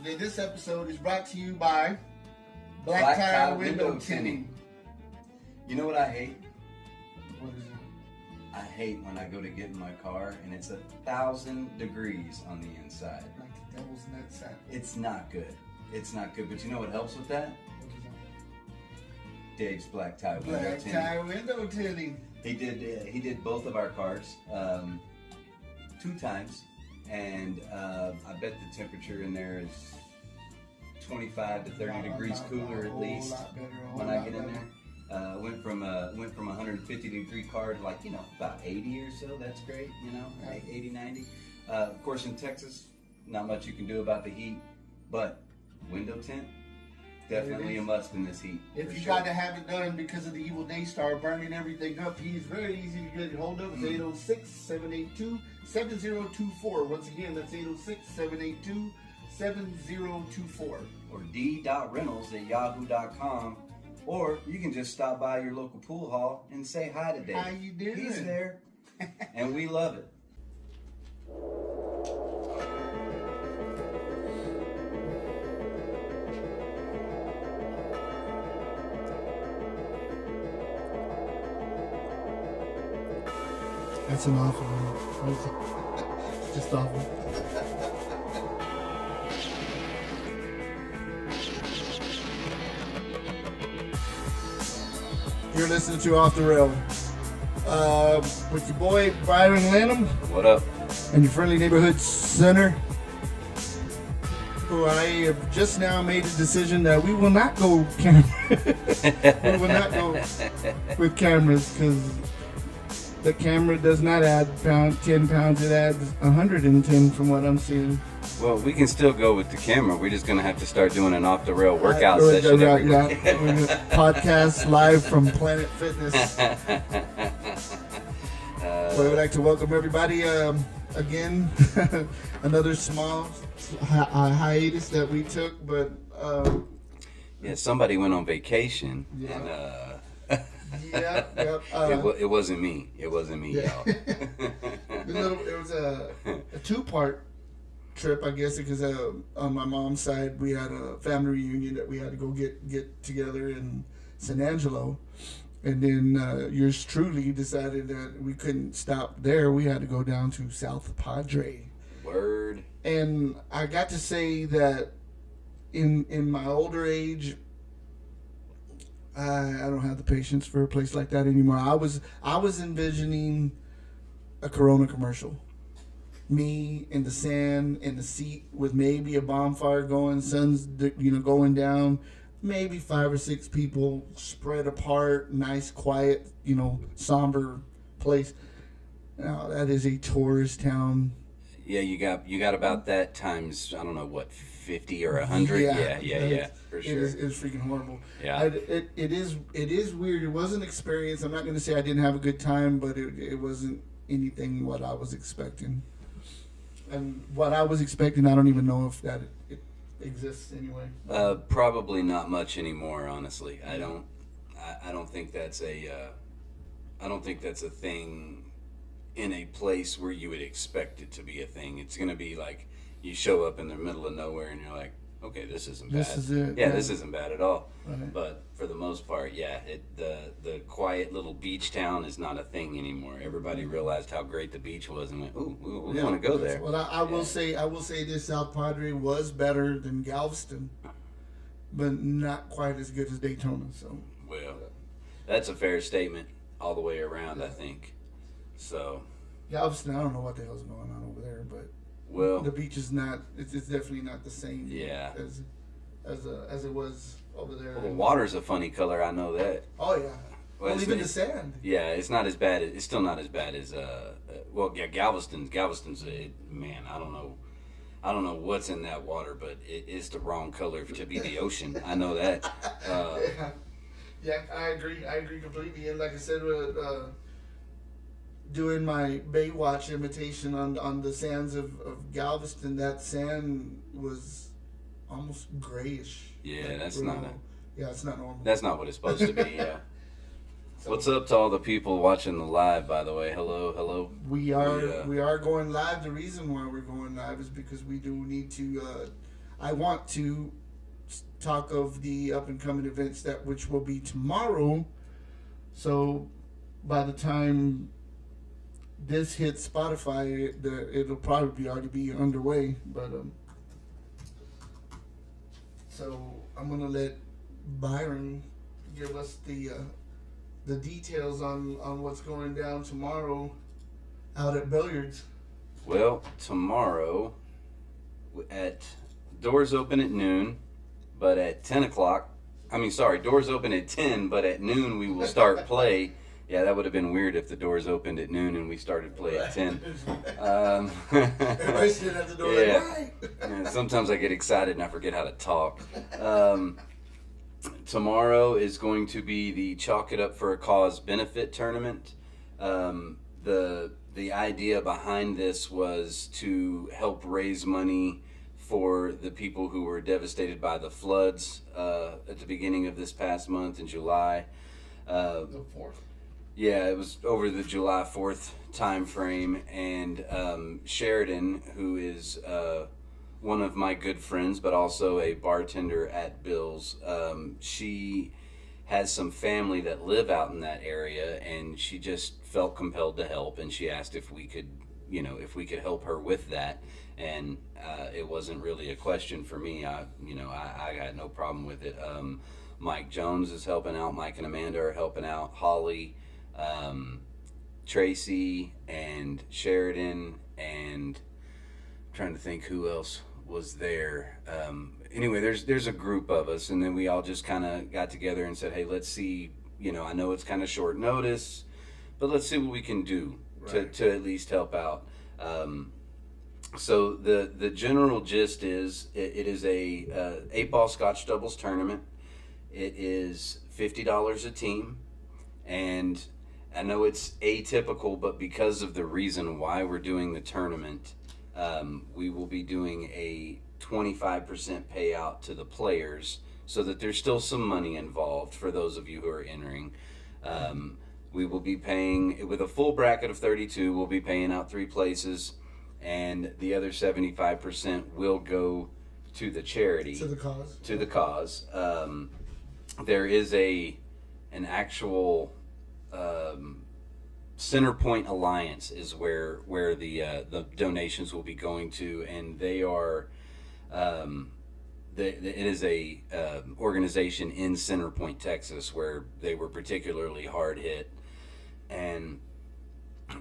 This episode is brought to you by Black Tire Window Tinting. You know what I hate? What is it? I hate when I go to get in my car and it's 1,000 degrees on the inside. Like the devil's nutsack. It's not good. It's not good. But you know what helps with that? What is that? Dave's Black Tire Window Black Tinting. Tire Window Tinting. He did both of our cars 2 times, and I bet the temperature in there is 25 to 30 degrees cooler at least when I get in there. Went from a 150 degree car to about 80 or so. That's great, 80, 90. Of course, in Texas, not much you can do about the heat, but window tint, definitely a must in this heat. If you got to have it done because of the evil Daystar burning everything up, he's very easy to get a hold of. It's 806-782-7024. Once again, that's 806-782-7024. Or d.reynolds@yahoo.com. Or you can just stop by your local pool hall and say hi to Dave. How you doing? He's there, and we love it. That's an awful one. It's just awful. You're listening to Off the Rail with your boy Byron and Sinner. What up? And your friendly neighborhood Sinner, who I have just now made a decision that we will not go we will not go with cameras because the camera does not add 10 pounds. It adds 110 from what I'm seeing. Well, we can still go with the camera. We're just going to have to start doing an off-the-rail workout session every week. Podcast live from Planet Fitness. We would like to welcome everybody again. Another small hiatus that we took, but... yeah, somebody went on vacation, and... it wasn't me. It wasn't me, y'all. It was a 2-part trip, I guess, because on my mom's side we had a family reunion that we had to go get together in San Angelo, and then yours truly decided that we couldn't stop there. We had to go down to South Padre. Word. And I got to say that in my older age, I don't have the patience for a place like that anymore. I was envisioning a Corona commercial. Me in the sand, in the seat with maybe a bonfire going, sun's going down, maybe 5 or 6 people spread apart, nice, quiet, somber place. Now that is a tourist town. Yeah, you got about that times, I don't know what, 50 or 100. Yeah, for sure. It's freaking horrible. Yeah. It is weird. It was an experience. I'm not going to say I didn't have a good time, but it wasn't anything what I was expecting. And what I was expecting, I don't even know if that it exists anyway. Probably not much anymore, honestly. I don't think that's a thing in a place where you would expect it to be a thing. It's going to be like you show up in the middle of nowhere and you're like, okay, this isn't bad. This is it. Yeah, this isn't bad at all. Right. But for the most part, yeah, the quiet little beach town is not a thing anymore. Everybody realized how great the beach was and went, ooh, we want to go there. Well, I will say this: South Padre was better than Galveston, but not quite as good as Daytona. So. Well, that's a fair statement all the way around, I think. So. Galveston, I don't know what the hell's going on over there, but. Well, the beach is not. It's definitely not the same. Yeah. As it was over there. Well, the water's a funny color. I know that. Oh yeah. Well, even the sand. Yeah, it's not as bad. It's still not as bad as Galveston's. Man, I don't know what's in that water, but it's the wrong color to be the ocean. I know that. Yeah, I agree completely. And like I said, doing my Baywatch imitation on the sands of Galveston, that sand was almost grayish. Yeah, like that's normal. not Yeah, it's not normal. That's not what it's supposed to be. Yeah. So, what's up to all the people watching the live? By the way, hello. We are going live. The reason why we're going live is because we do need to. I want to talk of the up and coming events that which will be tomorrow. So by the time this hits Spotify, it'll probably already be underway. But so I'm gonna let Byron give us the details on what's going down tomorrow out at Billiards. Well, tomorrow at doors open at noon, but at 10 o'clock, doors open at 10, but at noon we will start play. Yeah, that would have been weird if the doors opened at noon and we started play at 10. Everybody's sitting at the door yeah. like, right? Yeah, sometimes I get excited and I forget how to talk. Tomorrow is going to be the Chalk It Up for a Cause benefit tournament. The idea behind this was to help raise money for the people who were devastated by the floods at the beginning of this past month in July. The 4th. Yeah, it was over the July 4th time frame, and Sheridan, who is one of my good friends, but also a bartender at Bill's, she has some family that live out in that area, and she just felt compelled to help, and she asked if we could, help her with that, and it wasn't really a question for me. I got no problem with it. Mike Jones is helping out. Mike and Amanda are helping out. Holly, Tracy, and Sheridan, and I'm trying to think who else was there. Anyway, there's a group of us, and then we all just kind of got together and said, hey, let's see, I know it's kind of short notice, but let's see what we can do to at least help out. So the general gist is it is a 8-ball Scotch doubles tournament. It is $50 a team, and I know it's atypical, but because of the reason why we're doing the tournament, we will be doing a 25% payout to the players so that there's still some money involved for those of you who are entering. We will be paying, with a full bracket of 32, we'll be paying out 3 places, and the other 75% will go to the charity. To the cause. To the cause. There is an actual Centerpoint Alliance is where the donations will be going to, and they are it is a organization in Centerpoint, Texas, where they were particularly hard hit, and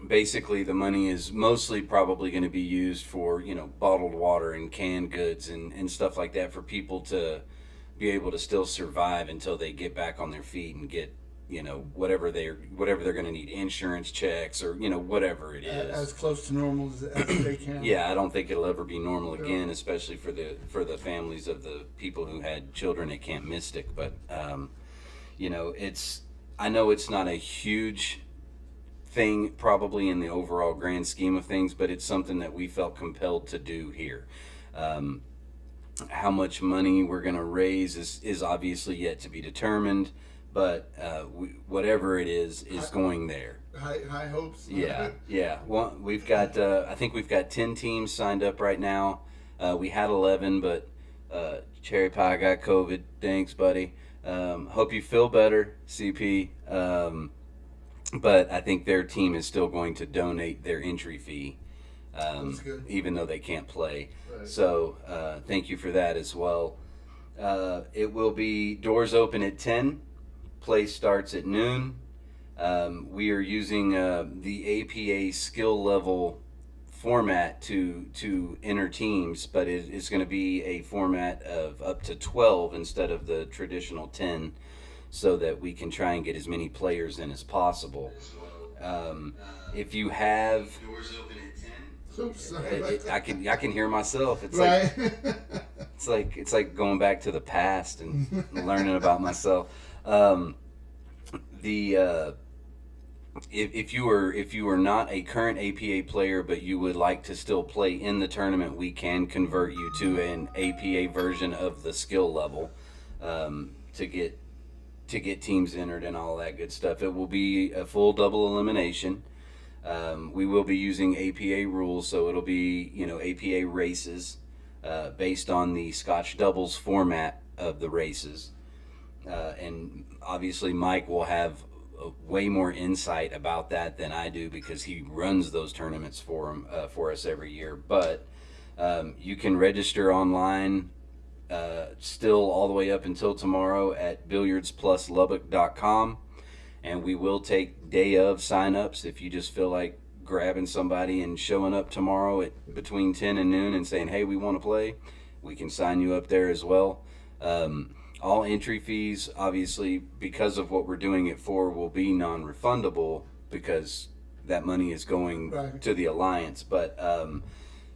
basically the money is mostly probably going to be used for bottled water and canned goods and stuff like that for people to be able to still survive until they get back on their feet and get whatever they're going to need, insurance checks or whatever it is, as close to normal as they can. Yeah, I don't think it'll ever be normal again, especially for the families of the people who had children at Camp Mystic. But I know it's not a huge thing probably in the overall grand scheme of things, but it's something that we felt compelled to do here. How much money we're going to raise is obviously yet to be determined, but whatever it is going there. High hopes. Yeah. Well, we've got I think we've got 10 teams signed up right now. We had 11, but Cherry Pie got COVID. Thanks, buddy. Hope you feel better, CP. But I think their team is still going to donate their entry fee, even though they can't play. Right. So thank you for that as well. It will be doors open at 10. Play starts at noon. We are using the APA skill level format to enter teams, but it's going to be a format of up to 12 instead of the traditional 10, so that we can try and get as many players in as possible. If you have, Oops, sorry. I can hear myself. It's right. it's like going back to the past and learning about myself. If you are not a current APA player, but you would like to still play in the tournament, we can convert you to an APA version of the skill level to get teams entered and all that good stuff. It will be a full double elimination. We will be using APA rules, so it'll be APA races. based on the Scotch doubles format of the races. And obviously Mike will have way more insight about that than I do because he runs those tournaments for us every year. But you can register online still all the way up until tomorrow at billiardspluslubbock.com, and we will take day of signups if you just feel like grabbing somebody and showing up tomorrow at between 10 and noon and saying, hey, we want to play. We can sign you up there as well. All entry fees, obviously, because of what we're doing it for, will be non-refundable because that money is going to the Alliance. But,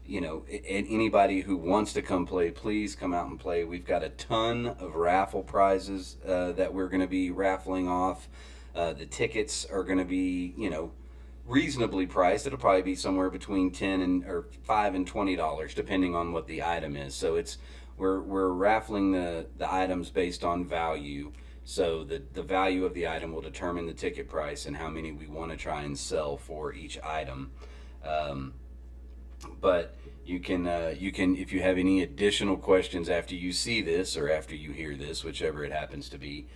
anybody who wants to come play, please come out and play. We've got a ton of raffle prizes that we're going to be raffling off. The tickets are going to be, reasonably priced. It'll probably be somewhere between $5 and $20, depending on what the item is. So we're raffling the items based on value. So the value of the item will determine the ticket price and how many we want to try and sell for each item. But you can if you have any additional questions after you see this or after you hear this, whichever it happens to be,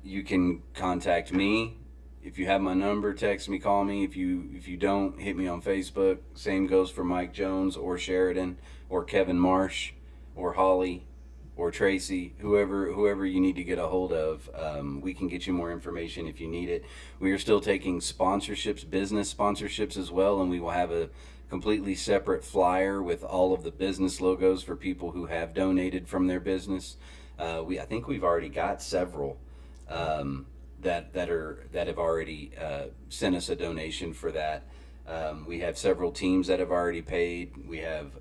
you can contact me. If you have my number, text me, call me. If you don't, hit me on Facebook. Same goes for Mike Jones or Sheridan or Kevin Marsh or Holly or Tracy, whoever you need to get a hold of. We can get you more information if you need it. We are still taking sponsorships, business sponsorships as well, and we will have a completely separate flyer with all of the business logos for people who have donated from their business. I think we've already got several that have already sent us a donation for that. We have several teams that have already paid. We have,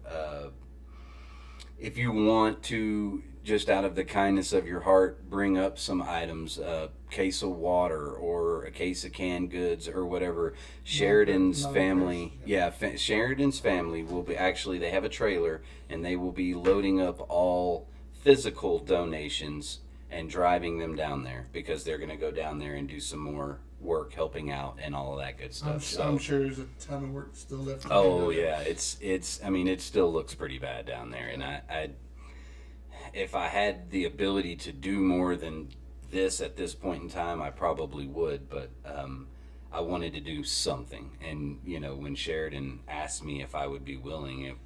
if you want to, just out of the kindness of your heart, bring up some items, a case of water or a case of canned goods or whatever. Sheridan's family, Sheridan's family will be, actually, they have a trailer and they will be loading up all physical donations and driving them down there because they're going to go down there and do some more work helping out and all of that good stuff. I'm sure there's a ton of work still left to do. Oh yeah, it's I mean, it still looks pretty bad down there, and I if I had the ability to do more than this at this point in time, I probably would, but I wanted to do something. And when Sheridan asked me if I would be willing,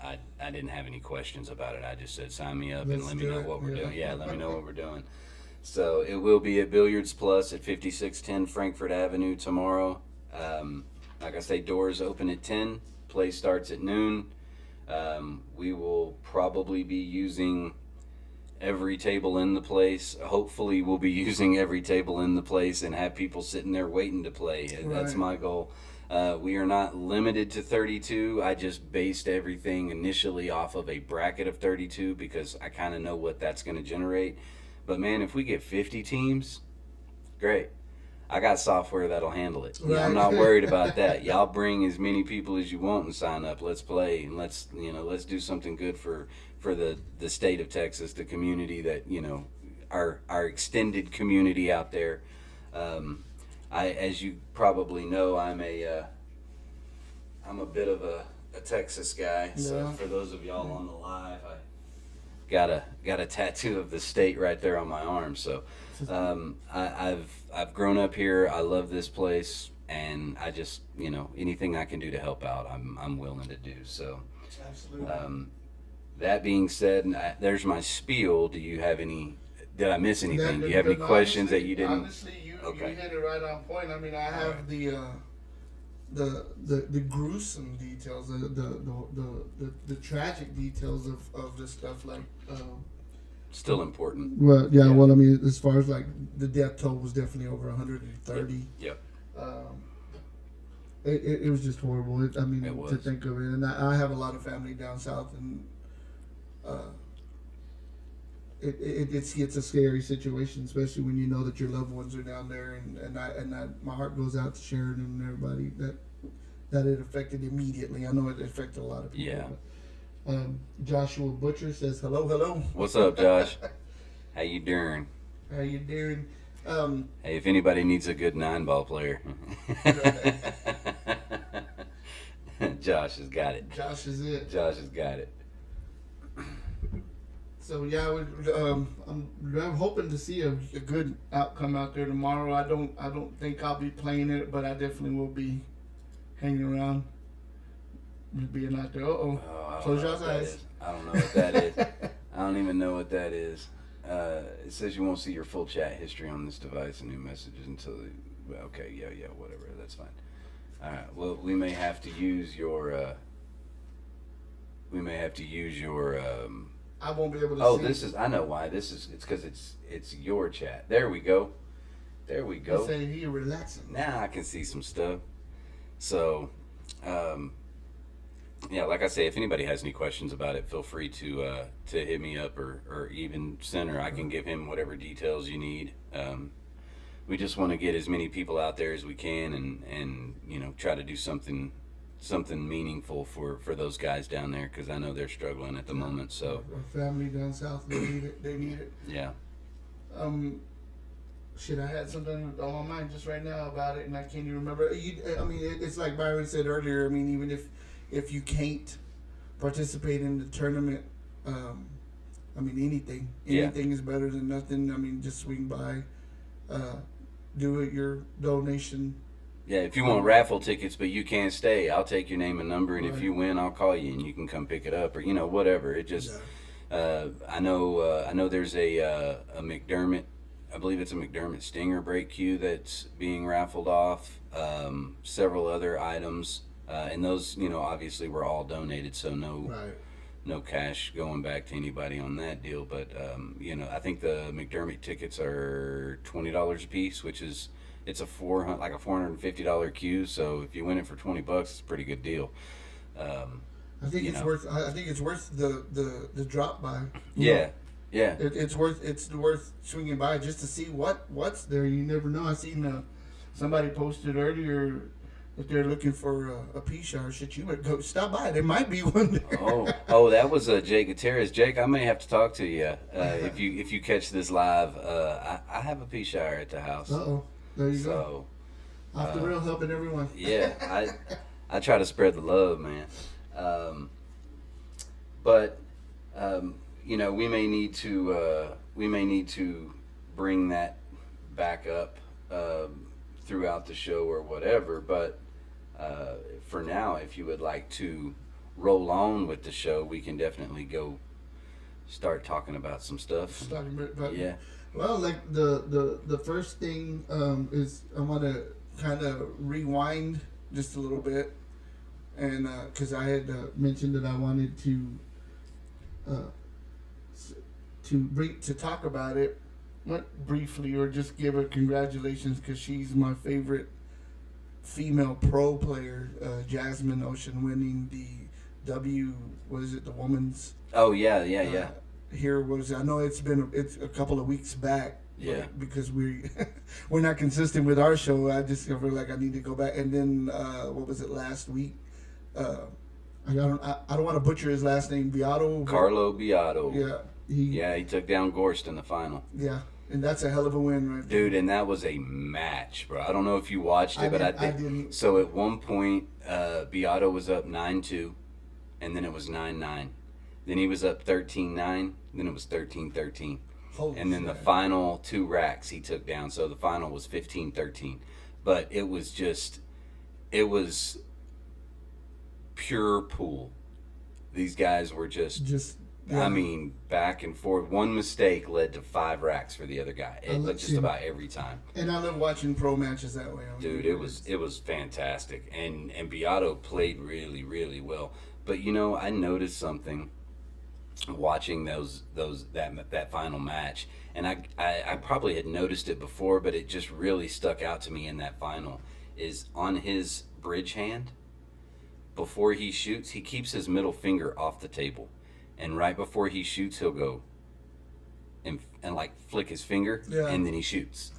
I didn't have any questions about it. I just said, sign me up and let me know what we're doing. Yeah, let me know what we're doing. So it will be at Billiards Plus at 5610 Frankfort Avenue tomorrow. Like I say, doors open at 10. Play starts at noon. We will probably be using every table in the place. Hopefully we'll be using every table in the place and have people sitting there waiting to play. That's my goal. We are not limited to 32. I just based everything initially off of a bracket of 32 because I kind of know what that's going to generate. But man, if we get 50 teams, great. I got software that'll handle it. Right. I'm not worried about that. Y'all bring as many people as you want and sign up. Let's play and let's do something good for the state of Texas, the community that our extended community out there. As you probably know, I'm a bit of a Texas guy. So Yeah. for those of y'all on the live, I got a tattoo of the state right there on my arm. So I've grown up here. I love this place, and I just anything I can do to help out, I'm willing to do. So Absolutely. that being said, there's my spiel. Do you have any? Did I miss anything? Do you have any No, questions honestly, that you didn't? Honestly, you Okay. hit it right on point. I mean, I have the gruesome details, the tragic details of this stuff. Like, Still important. well, yeah, Yeah. Well, I mean, as far as like the death toll was definitely over 130. Yep. It was just horrible. It to was. think of it, and I have a lot of family down south, and it's a scary situation, especially when you know that your loved ones are down there, and my heart goes out to Sheridan and everybody that it affected immediately. I know it affected a lot of people. Yeah. But, Joshua Butcher says hello. What's up, Josh? How you doing? How you doing? Hey, if anybody needs a good 9-ball player, Josh has got it. Josh is it. Josh has got it. So yeah, I'm hoping to see a good outcome out there tomorrow. I don't think I'll be playing it, but I definitely will be hanging around, being out there. Close your eyes. I don't know what that is. I don't even know what that is. It says you won't see your full chat history on this device and new messages until. Okay, yeah, whatever. That's fine. All right. Well, we may have to use your. I won't be able to. Oh, see this is. I know why. This is. It's because it's your chat. There we go. There we go. Say he relaxing. Now I can see some stuff. So, yeah, like I say, if anybody has any questions about it, feel free to hit me up or even Sinner. I can give him whatever details you need. We just want to get as many people out there as we can and try to do something meaningful for those guys down there, because I know they're struggling at the moment. So our family down south, they need it. Yeah. Shit, I had something on my mind just right now about it, and I can't even remember. It's like Byron said earlier. I mean, even if you can't participate in the tournament, anything is better than nothing. I mean, just swing by, do it, your donation. Yeah, if you want raffle tickets but you can't stay, I'll take your name and number, and right. If you win, I'll call you and you can come pick it up, or whatever. It just I know there's a McDermott. I believe it's a McDermott Stinger brake cue that's being raffled off. Several other items, and those obviously were all donated, so no cash going back to anybody on that deal. But I think the McDermott tickets are $20 a piece, which is it's a $450 cue. So if you win it for $20, it's a pretty good deal. I think it's worth. I think it's worth the drop by. Yeah. It's worth swinging by just to see what's there. You never know. I seen somebody posted earlier that they're looking for a pea shower. Shit, you better go stop by. There might be one there. Oh, that was Jake Gutierrez. Jake, I may have to talk to you if you catch this live. I have a pea shower at the house. There you go. Off the rail, helping everyone. Yeah, I try to spread the love, man. But we may need to bring that back up throughout the show or whatever. But for now, if you would like to roll on with the show, we can definitely go start talking about some stuff. Yeah. Well, like the first thing is I want to kind of rewind just a little bit, and because I had mentioned that I wanted to talk about it, not briefly, or just give her congratulations, because she's my favorite female pro player, Jasmine Ocean, winning the the women's. Oh yeah. I know it's a couple of weeks back. Yeah. Because we're not consistent with our show. I just feel like I need to go back. And then what was it last week? I don't want to butcher his last name. Beato. Carlo Beato. Yeah. He took down Gorst in the final. Yeah. And that's a hell of a win, right? Dude, and that was a match, bro. I don't know if you watched it, I didn't. So at one point, Beato was up 9-2, and then it was 9-9. Then he was up 13-9, then it was 13-13. And then the final 2 racks he took down. So the final was 15-13. But it was pure pool. These guys were just I mean, back and forth. One mistake led to 5 racks for the other guy. Just about every time. And I love watching pro matches that way. Dude, it was fantastic. And Beato played really, really well. But I noticed something watching that final match, and I probably had noticed it before, but it just really stuck out to me in that final, is on his bridge hand, before he shoots, he keeps his middle finger off the table. And right before he shoots, he'll go and like flick his finger, and then he shoots.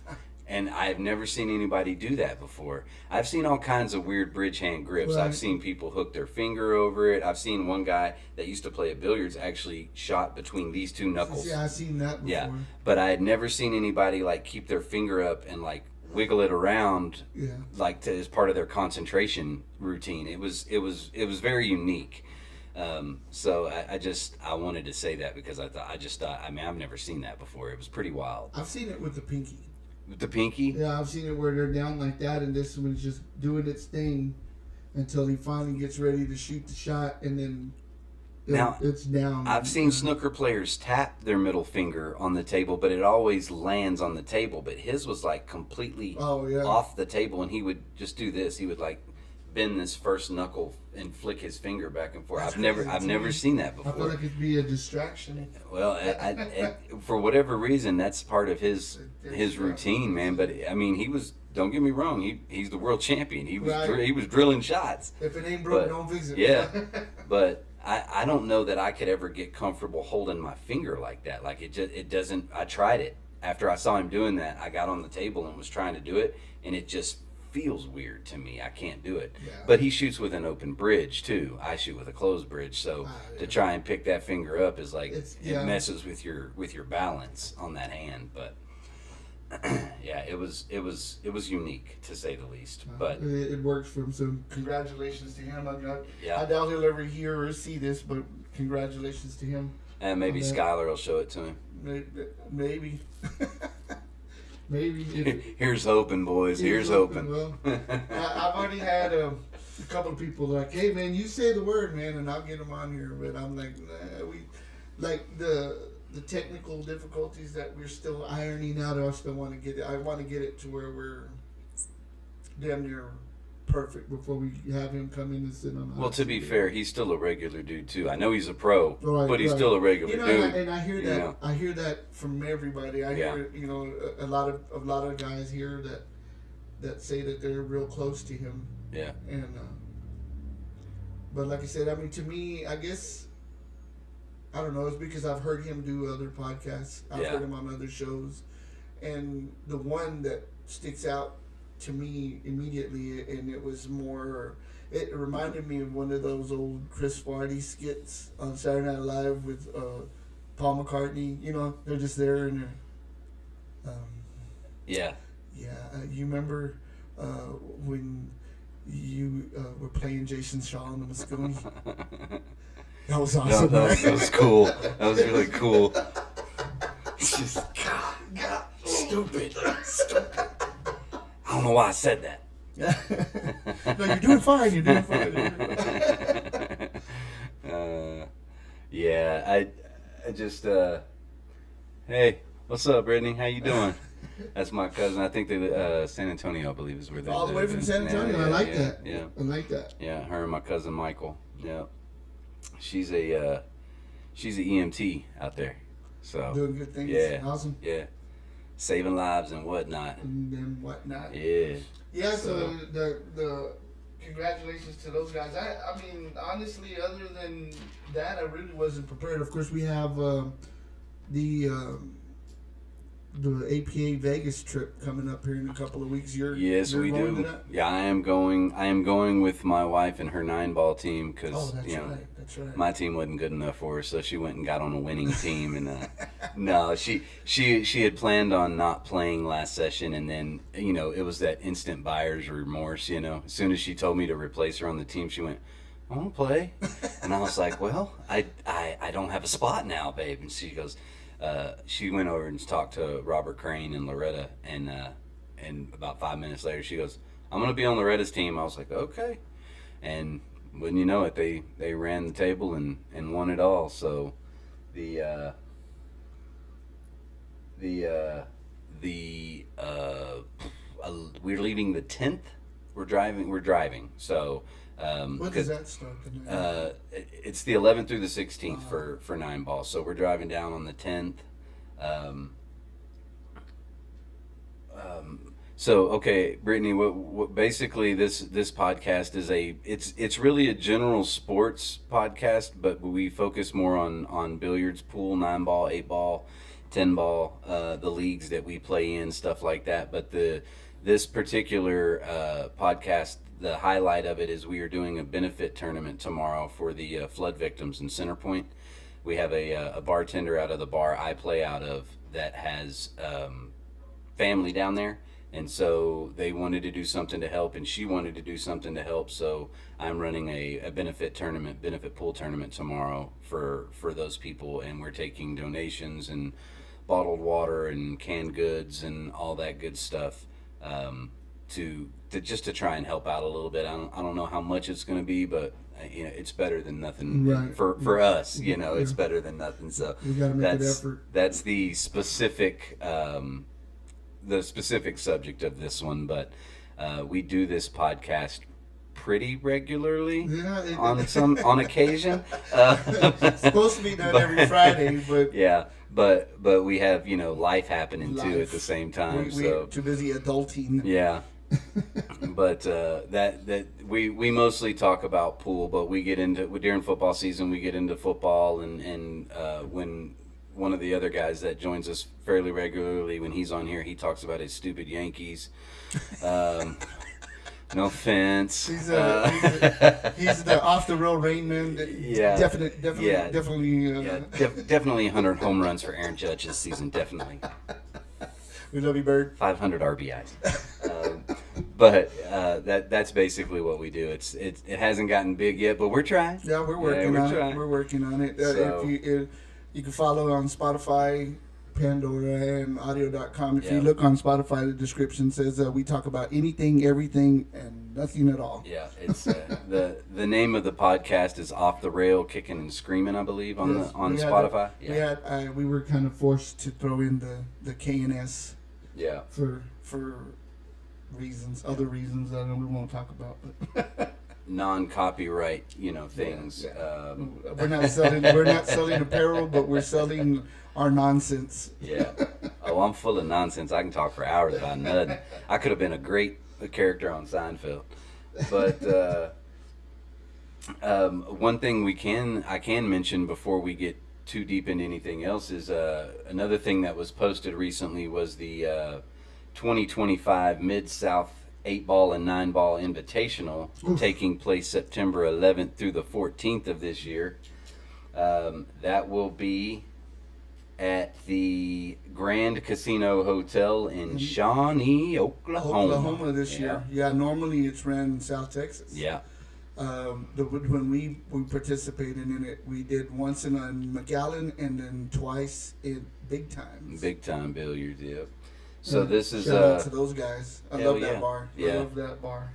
And I've never seen anybody do that before. I've seen all kinds of weird bridge hand grips. Right. I've seen people hook their finger over it. I've seen one guy that used to play at billiards actually shot between these 2 knuckles. Yeah, I've seen that before. Yeah, but I had never seen anybody like keep their finger up and like wiggle it around, like as part of their concentration routine. It was very unique. So I wanted to say that because I mean, I've never seen that before. It was pretty wild. I've seen it with the pinky. With the pinky? Yeah, I've seen it where they're down like that, and this one's just doing its thing until he finally gets ready to shoot the shot, and then Now, it's down. I've seen snooker players tap their middle finger on the table, but it always lands on the table. But his was like completely off the table, and he would just do this. He would like bend this first knuckle and flick his finger back and forth. I've never seen that before. I feel like it'd be a distraction. Well, for whatever reason, that's part of his routine, man. But I mean, he was. Don't get me wrong. He's the world champion. He was drilling shots. If it ain't broke, don't fix it. Yeah, but I don't know that I could ever get comfortable holding my finger like that. Like it doesn't. I tried it after I saw him doing that. I got on the table and was trying to do it, and it just feels weird to me. I can't do it. Yeah. But he shoots with an open bridge too. I shoot with a closed bridge, so to try and pick that finger up is like it messes with your balance on that hand. But yeah, it was unique to say the least. But it works for him. So congratulations to him. I doubt he'll ever hear or see this, but congratulations to him. And maybe Skylar will show it to him. Maybe. Maybe. Here's hoping, boys. Here's hoping. Well, I've already had a couple of people like, "Hey, man, you say the word, man, and I'll get them on here." But I'm like, nah, like the technical difficulties that we're still ironing out. I still want to get it. I want to get it to where we're damn near perfect before we have him come in and sit on. Well, to be fair, he's still a regular dude too. I know he's a pro, but he's still a regular dude. And I hear that. You know? I hear that from everybody. I hear a lot of guys here that say that they're real close to him. Yeah. And but like I said, I mean, to me, I guess I don't know. It's because I've heard him do other podcasts. I've heard him on other shows, and the one that sticks out to me immediately, and it was more. It reminded me of one of those old Chris Farley skits on Saturday Night Live with Paul McCartney. You know, they're just there and they're. Yeah. Yeah, you remember when you were playing Jason Shaw on the Moscone? That was awesome. That was cool. That was really cool. It's just God, stupid. I don't know why I said that. No, you're doing fine. You're doing fine. Yeah, I just hey, what's up, Brittany? How you doing? That's my cousin. I think they San Antonio, I believe, is where they live. All the way from San Antonio. I like that. Yeah, I like that. Yeah, her and my cousin Michael. Yeah, she's a EMT out there. So doing good things. Yeah, awesome. Yeah, saving lives and whatnot. Yeah. Yeah. So the congratulations to those guys. I mean, honestly, other than that, I really wasn't prepared. Of course, we have the APA Vegas trip coming up here in a couple of weeks. Yes, we do. Yeah, I am going with my wife and her 9-ball team because that's right. My team wasn't good enough for her, so she went and got on a winning team. And no, she had planned on not playing last session, and then it was that instant buyer's remorse. As soon as she told me to replace her on the team, she went, "I want to play," and I was like, "Well, I don't have a spot now, babe." And she goes. She went over and talked to Robert Crane and Loretta, and about 5 minutes later, she goes, "I'm going to be on Loretta's team." I was like, "Okay," and wouldn't you know it, they ran the table and won it all. So we're leaving the 10th. We're driving. So. When does that start? It's the 11th through the 16th for 9-ball. So we're driving down on the 10th. So okay, Brittany, what basically this podcast is it's really a general sports podcast, but we focus more on billiards, pool, 9-ball, 8-ball, 10-ball, the leagues that we play in, stuff like that. But this particular podcast, the highlight of it is we are doing a benefit tournament tomorrow for the flood victims in Center Point. We have a bartender out of the bar I play out of that has family down there, And so they wanted to do something to help, and she wanted to do something to help. So I'm running a benefit pool tournament tomorrow for those people, and we're taking donations and bottled water and canned goods and all that good stuff, to just to try and help out a little bit. I don't know how much it's going to be, but it's better than nothing. Right. For us. It's better than nothing. So We got to make an effort. that's the specific subject of this one. But we do this podcast pretty regularly. Yeah, on occasion. It's supposed to be done every Friday, but Yeah, but we have life happening too at the same time. we're too busy adulting. Yeah. But that we mostly talk about pool, but we get into during football season, we get into football, and when one of the other guys that joins us fairly regularly, when he's on here, he talks about his stupid Yankees. No offense. He's the off the road rain man. Yeah. Definitely. Definitely 100 home runs for Aaron Judge this season. Definitely. We love you, Bird. 500 RBIs. But that's basically what we do. It hasn't gotten big yet, but we're trying. Yeah, we're working on trying. it. We're working on it. So- If you can follow on Spotify, Pandora, and audio.com. If Yeah. you look on Spotify, the description says we talk about anything, everything, and nothing at all. Yeah, it's the name of the podcast is Off the Rail, Kicking and Screaming, I believe, on Yes, on we had Spotify. We were kind of forced to throw in the K and S Yeah. for reasons, other reasons that we won't talk about. But Non-copyright, things. Yeah. We're not selling apparel, but we're selling our nonsense. Yeah. Oh, I'm full of nonsense. I can talk for hours about nothing. I could have been a great character on Seinfeld. But one thing I can mention before we get too deep into anything else is another thing that was posted recently was the 2025 Mid-South 8-Ball and 9-Ball Invitational. Oof. Taking place September 11th through the 14th of this year. That will be at the Grand Casino Hotel in Shawnee, Oklahoma this Yeah. year. Yeah, normally it's ran in South Texas. Yeah. When we participated in it, we did once in McAllen and then twice in Big Time. Big time billiards, yep. So this is shout out to those guys. I hell love that yeah. bar. I Yeah. love that bar.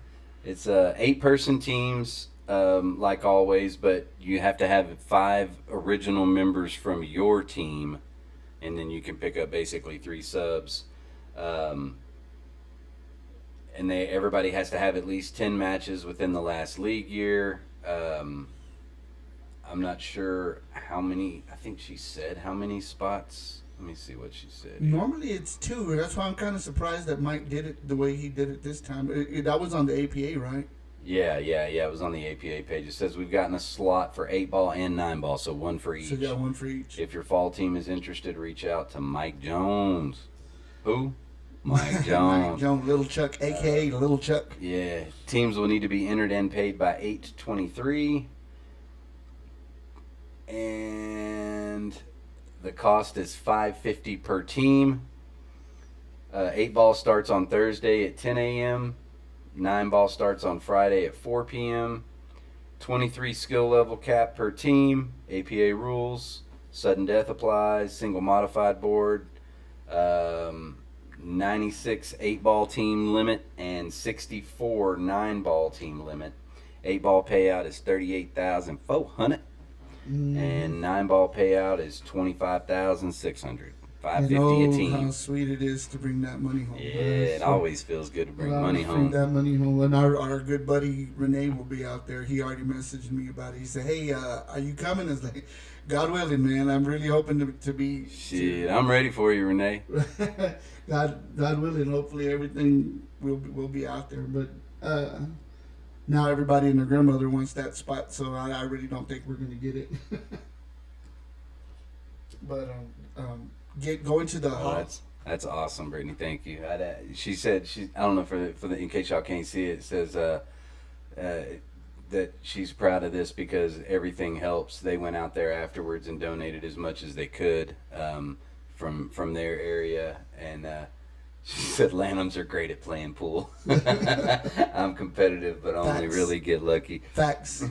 it's 8-person teams, like always, but you have to have 5 original members from your team, and then you can pick up basically 3 subs. And everybody has to have at least 10 matches within the last league year. I'm not sure how many. I think she said how many spots. Let me see what she said. Normally it's 2. That's why I'm kind of surprised that Mike did it the way he did it this time. That was on the APA, right? Yeah. It was on the APA page. It says we've gotten a slot for 8-ball and 9-ball, so one for each. So you got one for each. If your fall team is interested, reach out to Mike Jones. Who? Mike Jones. Mike Jones, Little Chuck, a.k.a. Little Chuck. Yeah. Teams will need to be entered and paid by 8/23. And the cost is $5.50 per team. 8-ball starts on Thursday at 10 a.m. 9-ball starts on Friday at 4 p.m. 23 skill level cap per team. APA rules. Sudden death applies. Single modified board. 96 8-ball team limit and 64 9-ball team limit. 8-ball payout is $38,400. And 9-ball payout is $25,600. $550 a team. How sweet it is to bring that money home. Yeah, it always feels good to bring money home. That money home. And our good buddy Renee will be out there. He already messaged me about it. He said, "Hey, are you coming?" It's like, God willing, man. I'm really hoping to be. Shit, I'm ready for you, Renee. God willing. Hopefully everything will be out there. But now everybody and their grandmother wants that spot, so I really don't think we're gonna get it. But going to the That's awesome, Brittany. Thank you. She said I don't know for the in case y'all can't see it. It says that she's proud of this because everything helps. They went out there afterwards and donated as much as they could from their area, and She said Lanhams are great at playing pool. I'm competitive, but only Facts. really get lucky. Facts.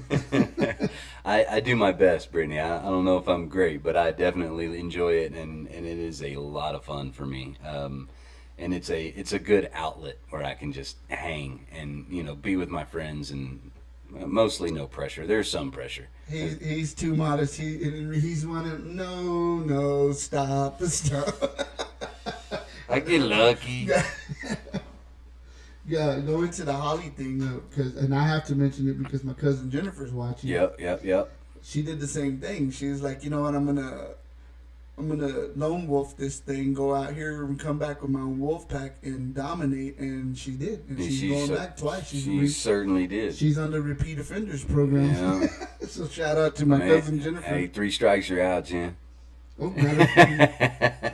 I do my best, Brittany. I don't know if I'm great, but I definitely enjoy it, and it is a lot of fun for me. And it's a good outlet where I can just hang and be with my friends, and mostly no pressure. There's some pressure. He's too modest. He's wanting no stop. I get lucky. Yeah, go into the Holly thing and I have to mention it because my cousin Jennifer's watching. Yep. She did the same thing. She was like, you know what, I'm gonna lone wolf this thing, go out here and come back with my own wolf pack and dominate, and she did. And she's going back twice. She certainly did. She's on the repeat offenders program. Yeah. So shout out to my cousin Jennifer. Hey, 3 strikes, you're out, Jen. Oh,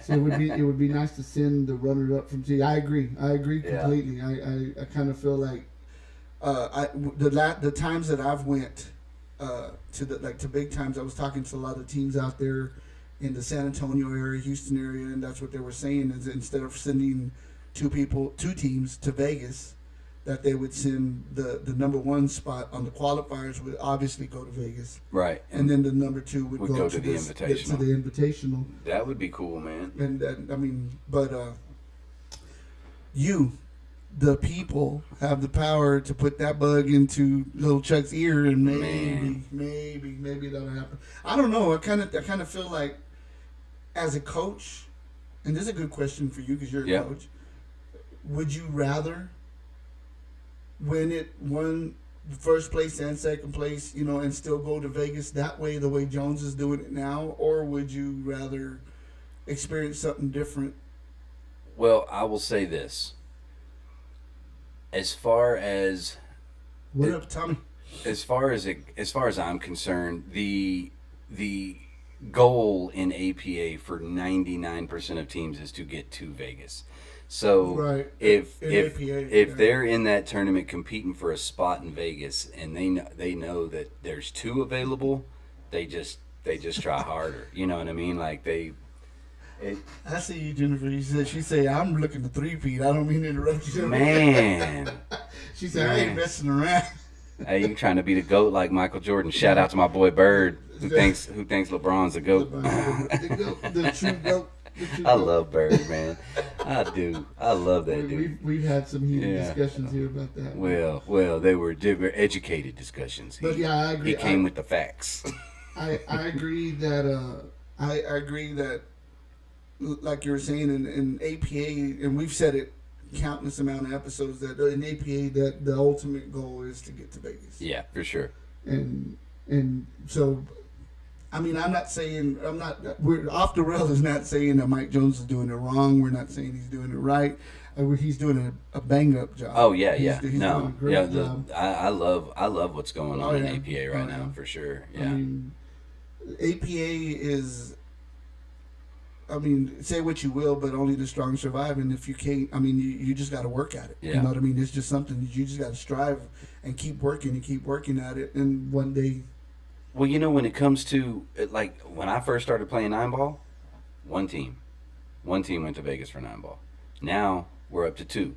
so it would be nice to send the runner up from T. I agree completely. Yeah. I kind of feel like the times that I've went to big times, I was talking to a lot of teams out there in the San Antonio area, Houston area, and that's what they were saying is that instead of sending two teams to Vegas, that they would send the number 1 spot on the qualifiers would obviously go to Vegas. Right. And then the number 2 would go to the Invitational. To the Invitational. That would be cool, man. And you, the people, have the power to put that bug into little Chuck's ear, and maybe that'll happen. I don't know. I kind of feel like, as a coach, and this is a good question for you because you're a coach. Would you rather won first place and second place, and still go to Vegas that way, the way Jones is doing it now, or would you rather experience something different? Well, I will say this. As far as what up, Tommy? As far as I'm concerned, the goal in APA for 99% of teams is to get to Vegas. So right. if APA, they're in that tournament competing for a spot in Vegas, and they know that there's 2 available, they just try harder. You know what I mean? Like I see you, Jennifer. She say I'm looking to 3-peat. I don't mean to interrupt you. Man. She said I ain't messing around. Hey, you trying to be the GOAT like Michael Jordan? Shout out to my boy Bird, who thinks LeBron's the GOAT. The true GOAT. I love Bird, man. I do. I love that dude. We've had some heated discussions here about that. Well, they were educated discussions. But yeah, I agree. He came with the facts. I agree that I agree that, like you were saying, in APA, and we've said it countless amount of episodes, that in APA that the ultimate goal is to get to Vegas. Yeah, for sure. And so, I mean, we're off the rail is not saying that Mike Jones is doing it wrong. We're not saying he's doing it right. He's doing a bang up job. Oh yeah, he's doing a great job. I love what's going on in APA right now, for sure. Yeah. I mean, APA is, say what you will, but only the strong survive. And if you can't, you just got to work at it. Yeah. You know what I mean? It's just something that you just got to strive and keep working at it. And one day. Well, when it comes to, like, when I first started playing 9-ball, one team went to Vegas for 9-ball. Now we're up to 2.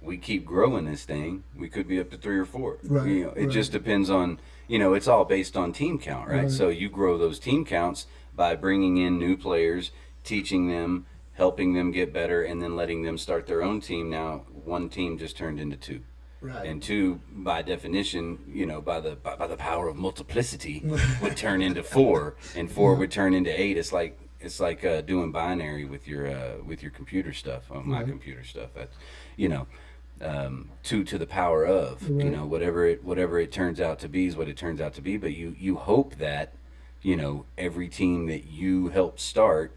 We keep growing this thing. We could be up to 3 or 4. Right. It just depends on, it's all based on team count, right? So you grow those team counts by bringing in new players, teaching them, helping them get better, and then letting them start their own team. Now, one team just turned into 2. Right. And 2, by definition, by the power of multiplicity, would turn into 4, and 4 would turn into 8. It's like doing binary with your computer stuff, my computer stuff. That's 2 to the power of, whatever it turns out to be is what it turns out to be. But you hope that every team that you help start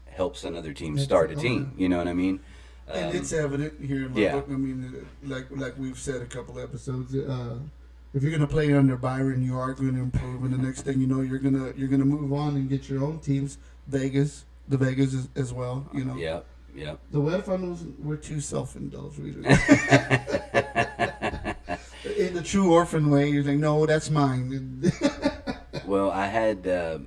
helps another team start a team. You know what I mean? And it's evident here in my book. I mean, like we've said a couple episodes, if you're gonna play under Byron, you are going to improve, and the next thing you know, you're gonna move on and get your own teams. Vegas as well. Yep. The Web Funnels were too self-indulged. In the true orphan way, you're like, no, that's mine. Well, I had 2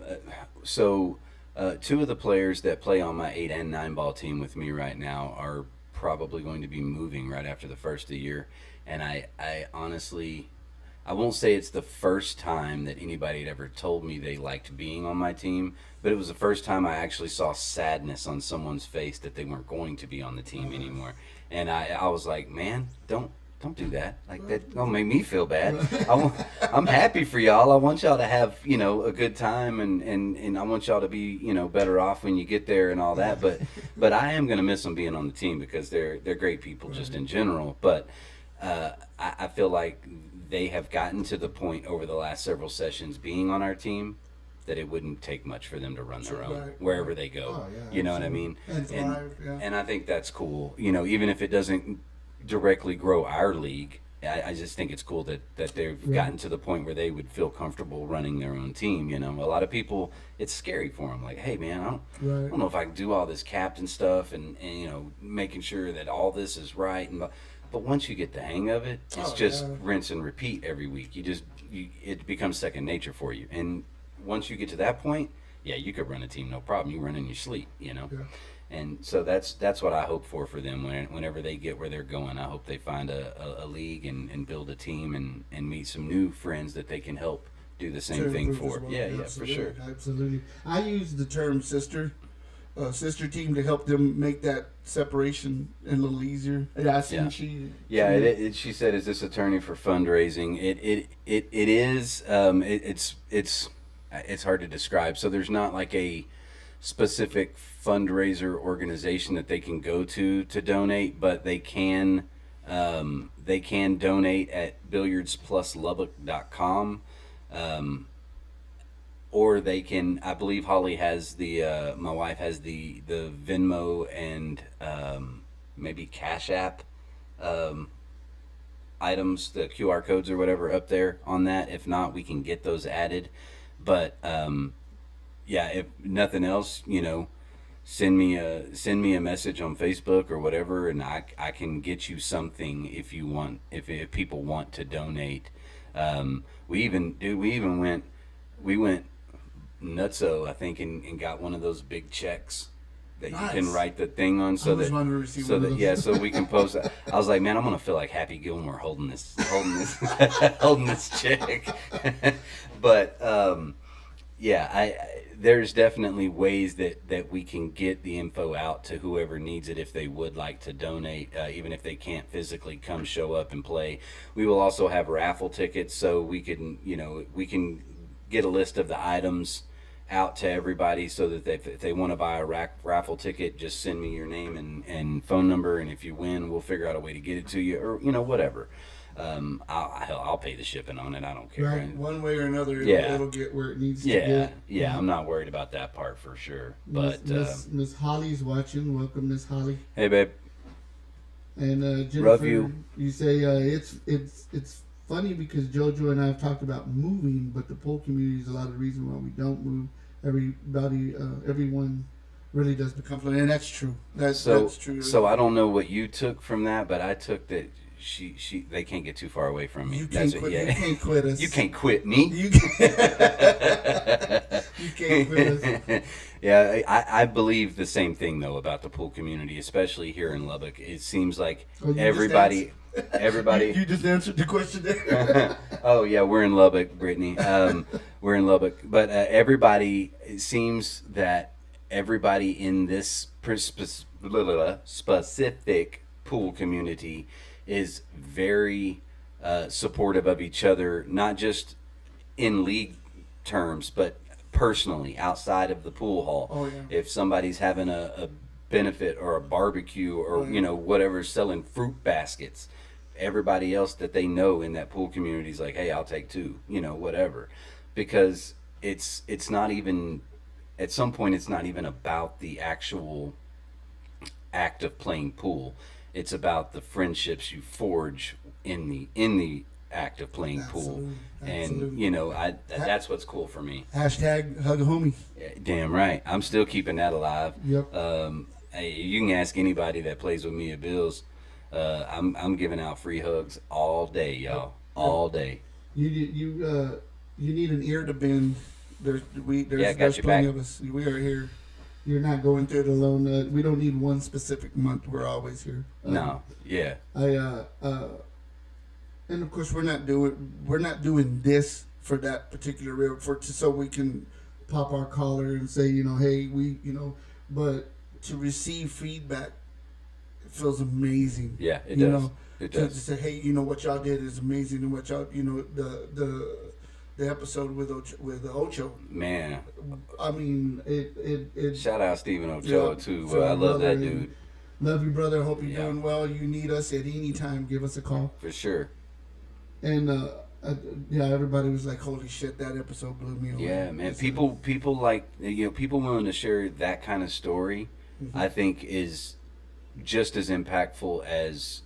of the players that play on my 8 and 9 ball team with me right now are probably going to be moving right after the first of the year. And I honestly, I won't say it's the first time that anybody had ever told me they liked being on my team, but it was the first time I actually saw sadness on someone's face that they weren't going to be on the team anymore. And I was like, man, don't do that. Like, that don't make me feel bad. I'm happy for y'all. I want y'all to have, you know, a good time, and I want y'all to be, you know, better off when you get there and all that. But I am gonna miss them being on the team because they're great people just in general. But I feel like they have gotten to the point over the last several sessions being on our team that it wouldn't take much for them to run their own wherever they go. Oh, yeah, you know what I mean? And thrive, yeah. And I think that's cool. You know, even if it doesn't directly grow our league, I just think it's cool that they've gotten to the point where they would feel comfortable running their own team. You know, a lot of people, it's scary for them. Like, hey, man, I don't know if I can do all this captain stuff and you know, making sure that all this is right. But once you get the hang of it, it's just rinse and repeat every week. It becomes second nature for you. And once you get to that point, yeah, you could run a team no problem. You run in your sleep, you know. Yeah. And so that's what I hope for them whenever they get where they're going. I hope they find a league and build a team and meet some new friends that they can help do the same thing for. Well. Yeah, for sure. Absolutely. I use the term sister team to help them make that separation a little easier. Yeah, I think she said, "Is this attorney for fundraising?" It is. It's hard to describe. So there's not like a specific fundraiser organization that they can go to donate, but they can donate at billiardspluslubbock.com, or they can, I believe Holly has my wife has the Venmo and maybe Cash App items, the QR codes or whatever up there on that. If not, we can get those added. But yeah, if nothing else, you know, send me a message on Facebook or whatever, and I can get you something if you want, if people want to donate. We went nutso, I think, and got one of those big checks that you can write the thing on, so that we can post that. I was like, man, I'm gonna feel like Happy Gilmore holding this holding this check. But there's definitely ways that we can get the info out to whoever needs it if they would like to donate, even if they can't physically come show up and play. We will also have raffle tickets, so we can get a list of the items out to everybody, so that if they want to buy a raffle ticket, just send me your name and phone number, and if you win, we'll figure out a way to get it to you, or whatever. I'll pay the shipping on it. I don't care. Right, one way or another, it'll get where it needs to get. Yeah, I'm not worried about that part for sure. But Miss Holly's watching. Welcome, Miss Holly. Hey, babe. And Jennifer, love you. You say it's funny because JoJo and I have talked about moving, but the pool community is a lot of the reason why we don't move. Everyone really does become fluent, and that's true. That's true. So I don't know what you took from that, but I took that they can't get too far away from me. You can't quit us. You can't quit me. You can't quit us. Yeah, I believe the same thing though about the pool community, especially here in Lubbock. It seems like everybody. You just answered the question there. Oh yeah, we're in Lubbock, Brittany. We're in Lubbock, but it seems that everybody in this specific pool community is very supportive of each other, not just in league terms, but personally outside of the pool hall. Oh, yeah. If somebody's having a benefit or a barbecue or whatever, selling fruit baskets, everybody else that they know in that pool community is like, hey, I'll take two, whatever. Because it's not even, at some point, it's not even about the actual act of playing pool. It's about the friendships you forge in the act of playing pool. And that's what's cool for me. Hashtag hug a homie. Damn right. I'm still keeping that alive. Yep. You can ask anybody that plays with me at Bills. I'm giving out free hugs all day, y'all. All day. You need an ear to bend. There's got your plenty back. of us. We are here. You're not going through it alone. We don't need one specific month. We're always here. No, yeah, And of course we're not doing this for that particular rail so we can pop our collar and say, hey, but to receive feedback, it feels amazing. yeah, it does. It To does. say, hey, what y'all did is amazing, and what y'all, the episode with Ocho. Man, I mean, it shout out Stephen Ochoa too. for I our love that brother, dude Love you, brother. Hope you're Yeah. doing well. You need us at any time, give us a call. for sure. And everybody was like, "Holy shit, that episode blew me away." Yeah, man. It's People like people willing to share that kind of story. I think is just as impactful as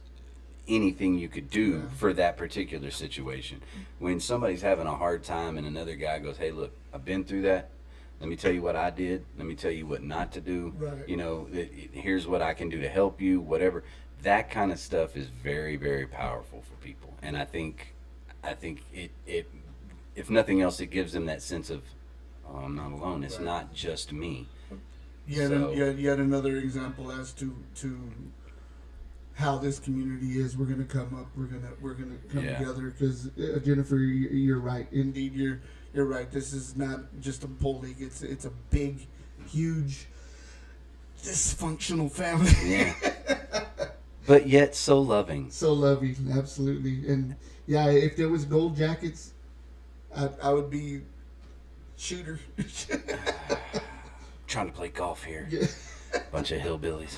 anything you could do Yeah. for that particular situation. When somebody's having a hard time and another guy goes, "Hey, look, I've been through that. Let me tell you what I did. Let me tell you what not to do. Right. Here's what I can do to help you, whatever." That kind of stuff is very, very powerful for people. And I think it if nothing else, it gives them that sense of, oh, I'm not alone. It's Right. not just me. yet So- yet another example as to how this community is. We're gonna come up. We're gonna come Yeah. together because Jennifer, you're right. Indeed, you're right. This is not just a pole league. It's a big, huge, dysfunctional family. Yeah. But yet so loving. So loving, absolutely. And yeah, if there was gold jackets, I would be shooter. Trying to play golf here. Yeah. Bunch of hillbillies.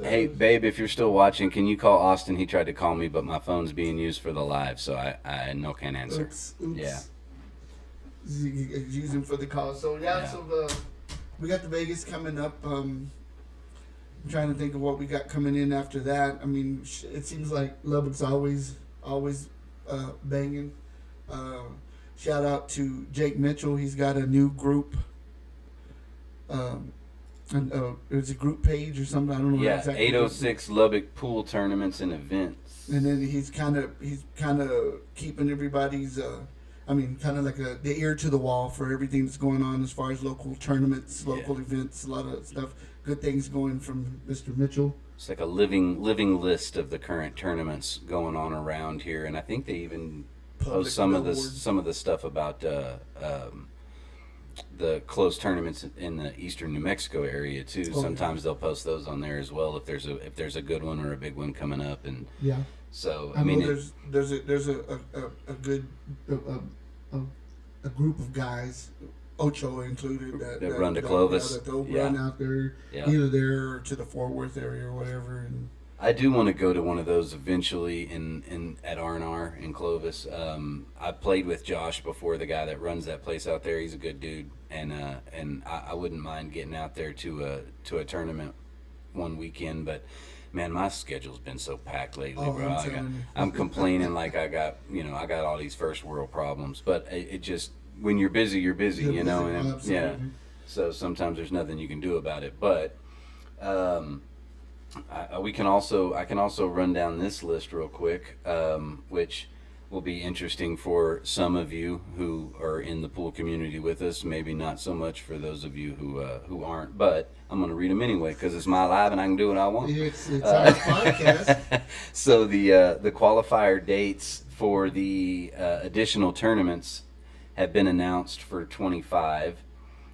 Hey, babe, if you're still watching, can you call Austin? He tried to call me, but my phone's being used for the live, so I can't answer. Oops. Yeah. Using for the call. So Yeah. we got the Vegas coming up. I'm trying to think of what we got coming in after that. I mean, it seems like Lubbock's always banging. Shout out to Jake Mitchell. He's got a new group. It's a group page or something. I don't know. Yeah, exactly. 806 Lubbock pool tournaments and events. And then he's kind of keeping everybody's. Kind of like the ear to the wall for everything that's going on as far as local tournaments, local events, a lot of stuff. Good things going from Mr. Mitchell. It's like a living list of the current tournaments going on around here, and I think they even post some of the stuff about the closed tournaments in the eastern New Mexico area too. Oh, Sometimes they'll post those on there as well if there's a good one or a big one coming up, and Yeah. so I mean, there's a good a group of guys, Ocho included, that run to Clovis. that they'll Yeah. run out there, Yeah. either there or to the Fort Worth area or whatever. And I do want to go to one of those eventually at R&R in Clovis. I played with Josh before, the guy that runs that place out there. He's a good dude, and I wouldn't mind getting out there to a tournament one weekend. But man, my schedule's been so packed lately, Oh, bro. I'm telling you. I'm complaining like I got all these first world problems. But it just, when you're busy, you're busy, You're you know. busy, And absolutely. yeah, so sometimes there's nothing you can do about it. But I can also run down this list real quick, which will be interesting for some of you who are in the pool community with us. Maybe not so much for those of you who aren't. But I'm going to read them anyway because it's my live and I can do what I want. it's our podcast. So the qualifier dates for the additional tournaments have been announced for 25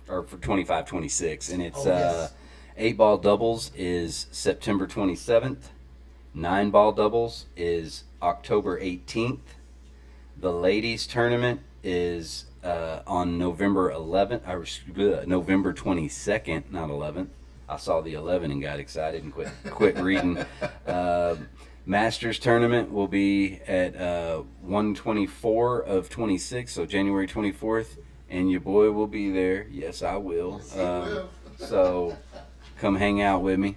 or for 25-26, and it's. Oh, yes. 8-ball doubles is September 27th. 9-ball doubles is October 18th. The ladies tournament is on November 11th, or November 22nd, not 11th. I saw the 11 and got excited and quit reading. Masters tournament will be at 1/24 of 26, so January 24th, and your boy will be there. Yes, I will. Yes, he will. So come hang out with me.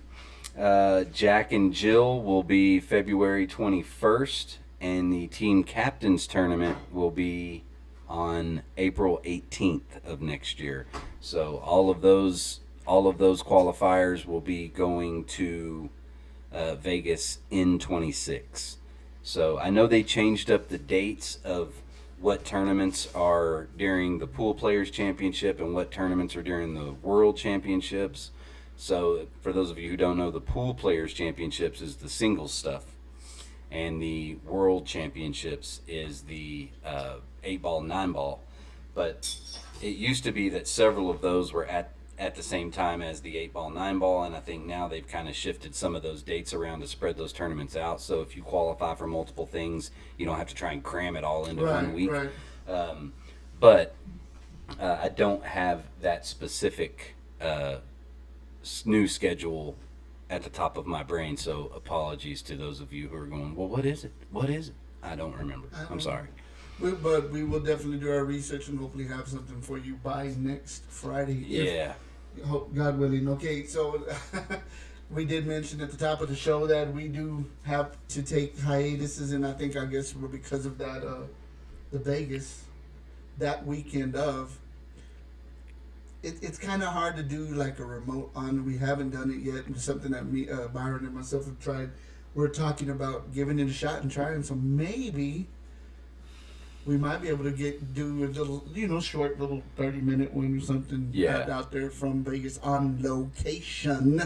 Jack and Jill will be February 21st, and the team captains tournament will be on April 18th of next year. So all of those qualifiers will be going to Vegas in 26. So I know they changed up the dates of what tournaments are during the Pool Players Championship and what tournaments are during the World Championships. So for those of you who don't know, the Pool Players Championships is the singles stuff, and the World Championships is the 8-ball, 9-ball. But it used to be that several of those were at the same time as the 8-ball, 9-ball, and I think now they've kind of shifted some of those dates around to spread those tournaments out. So if you qualify for multiple things, you don't have to try and cram it all into one week. Right. But I don't have that specific new schedule at the top of my brain, so apologies to those of you who are going, well, what is it? What is it? I don't remember. I'm sorry. But we will definitely do our research and hopefully have something for you by next Friday. Yeah. God willing. Okay, so we did mention at the top of the show that we do have to take hiatuses, and I guess because of that, the Vegas, that weekend of, it's kind of hard to do like a remote on. We haven't done it yet, and it's something that me, Byron and myself have tried. We're talking about giving it a shot and trying, so maybe we might be able to do a little, short little 30-minute one or something out there from Vegas on location.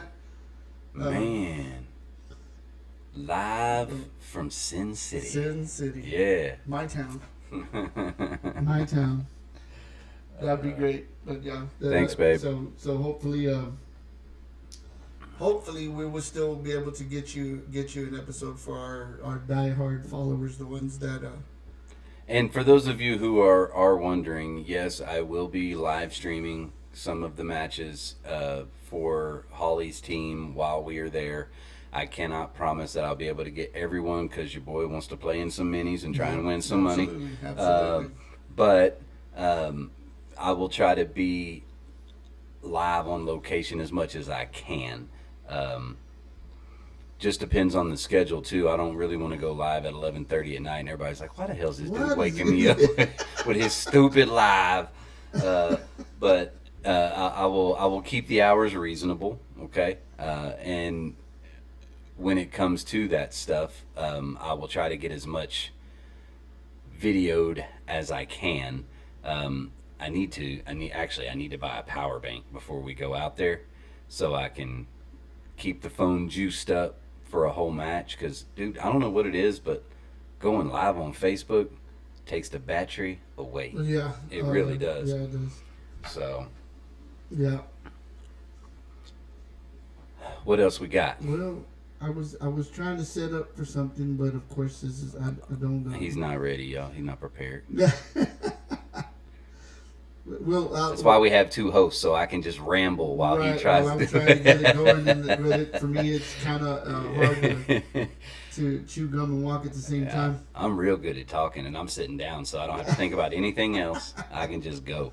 Man. Live from Sin City. Sin City. Yeah. My town. My town. That'd be great. But yeah. Thanks, babe. So hopefully we will still be able to get you an episode for our diehard followers, the ones that And for those of you who are wondering, yes, I will be live streaming some of the matches for Holly's team while we are there. I cannot promise that I'll be able to get everyone because your boy wants to play in some minis and try and win some money. Absolutely. But I will try to be live on location as much as I can. Just depends on the schedule too. I don't really want to go live at 11:30 at night and everybody's like, why the hell is this dude waking me up with his stupid live? But I will keep the hours reasonable, okay? And when it comes to that stuff, I will try to get as much videoed as I can. I need to buy a power bank before we go out there so I can keep the phone juiced up for a whole match, because dude, I don't know what it is, but going live on Facebook takes the battery away. Yeah, it really does. Yeah, it does. So yeah. What else we got? Well, I was trying to set up for something, but of course this is I don't know. He's not ready, y'all. He's not prepared. Well, that's why we have two hosts, so I can just ramble while he tries I'm to trying to get it going, and for me, it's kind of hard to chew gum and walk at the same time. I'm real good at talking, and I'm sitting down, so I don't have to think about anything else. I can just go.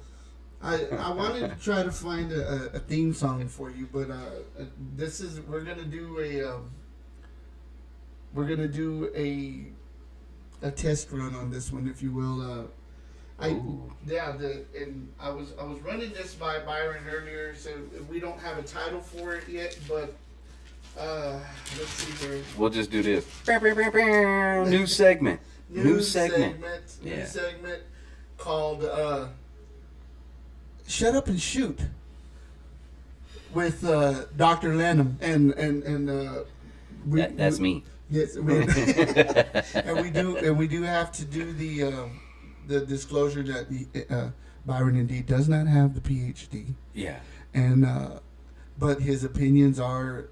I wanted to try to find a theme song for you, but we're gonna do a test run on this one, if you will. And I was running this by Byron earlier, so we don't have a title for it yet, but let's see here. We'll just do this. New segment. New segment called "Shut Up and Shoot" with Dr. Lanham and that's me. Yes, and we do have to do the disclosure that Byron indeed does not have the PhD. Yeah. And but his opinions are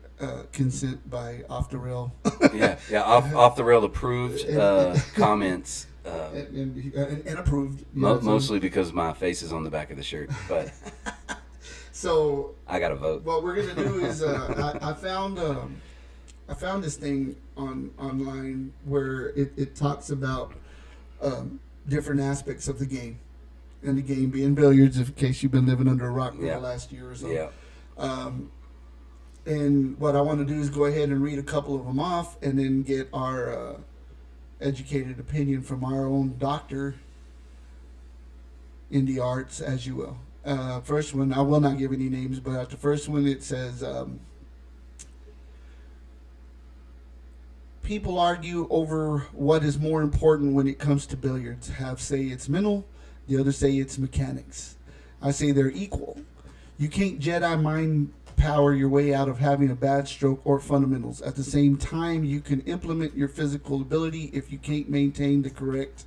consent by off the rail. off the rail approved comments. And approved. Mostly because my face is on the back of the shirt, but so I got to vote. What we're gonna do is I found this thing online where it talks about different aspects of the game, and the game being billiards, in case you've been living under a rock for the last year or so. Yeah. And what I want to do is go ahead and read a couple of them off, and then get our educated opinion from our own doctor in the arts, as you will. First one, I will not give any names, but at the first one it says, people argue over what is more important when it comes to billiards. Have say it's mental, the others say it's mechanics. I say they're equal. You can't Jedi mind power your way out of having a bad stroke or fundamentals. At the same time, you can implement your physical ability if you can't maintain the correct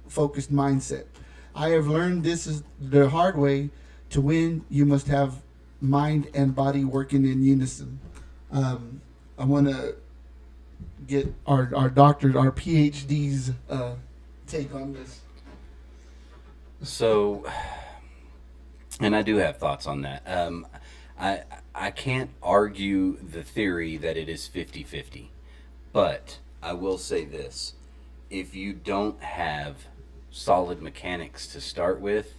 focused mindset. I have learned this is the hard way. To win, you must have mind and body working in unison. I want to get our doctors, our PhDs take on this. So, and I do have thoughts on that. I can't argue the theory that it is 50-50, but I will say this. If you don't have solid mechanics to start with,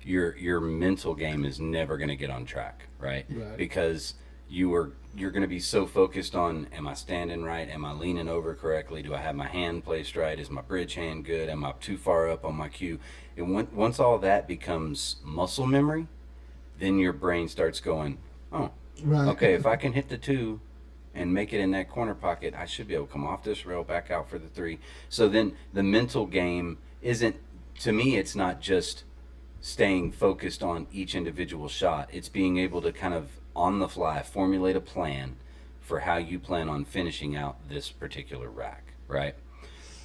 your mental game is never going to get on track, right? Because you're going to be so focused on, am I standing right? Am I leaning over correctly? Do I have my hand placed right? Is my bridge hand good? Am I too far up on my cue? And once all that becomes muscle memory, then your brain starts going, oh, okay, if I can hit the 2 and make it in that corner pocket, I should be able to come off this rail, back out for the 3. So then the mental game isn't, to me, it's not just staying focused on each individual shot. It's being able to kind of on the fly formulate a plan for how you plan on finishing out this particular rack, right?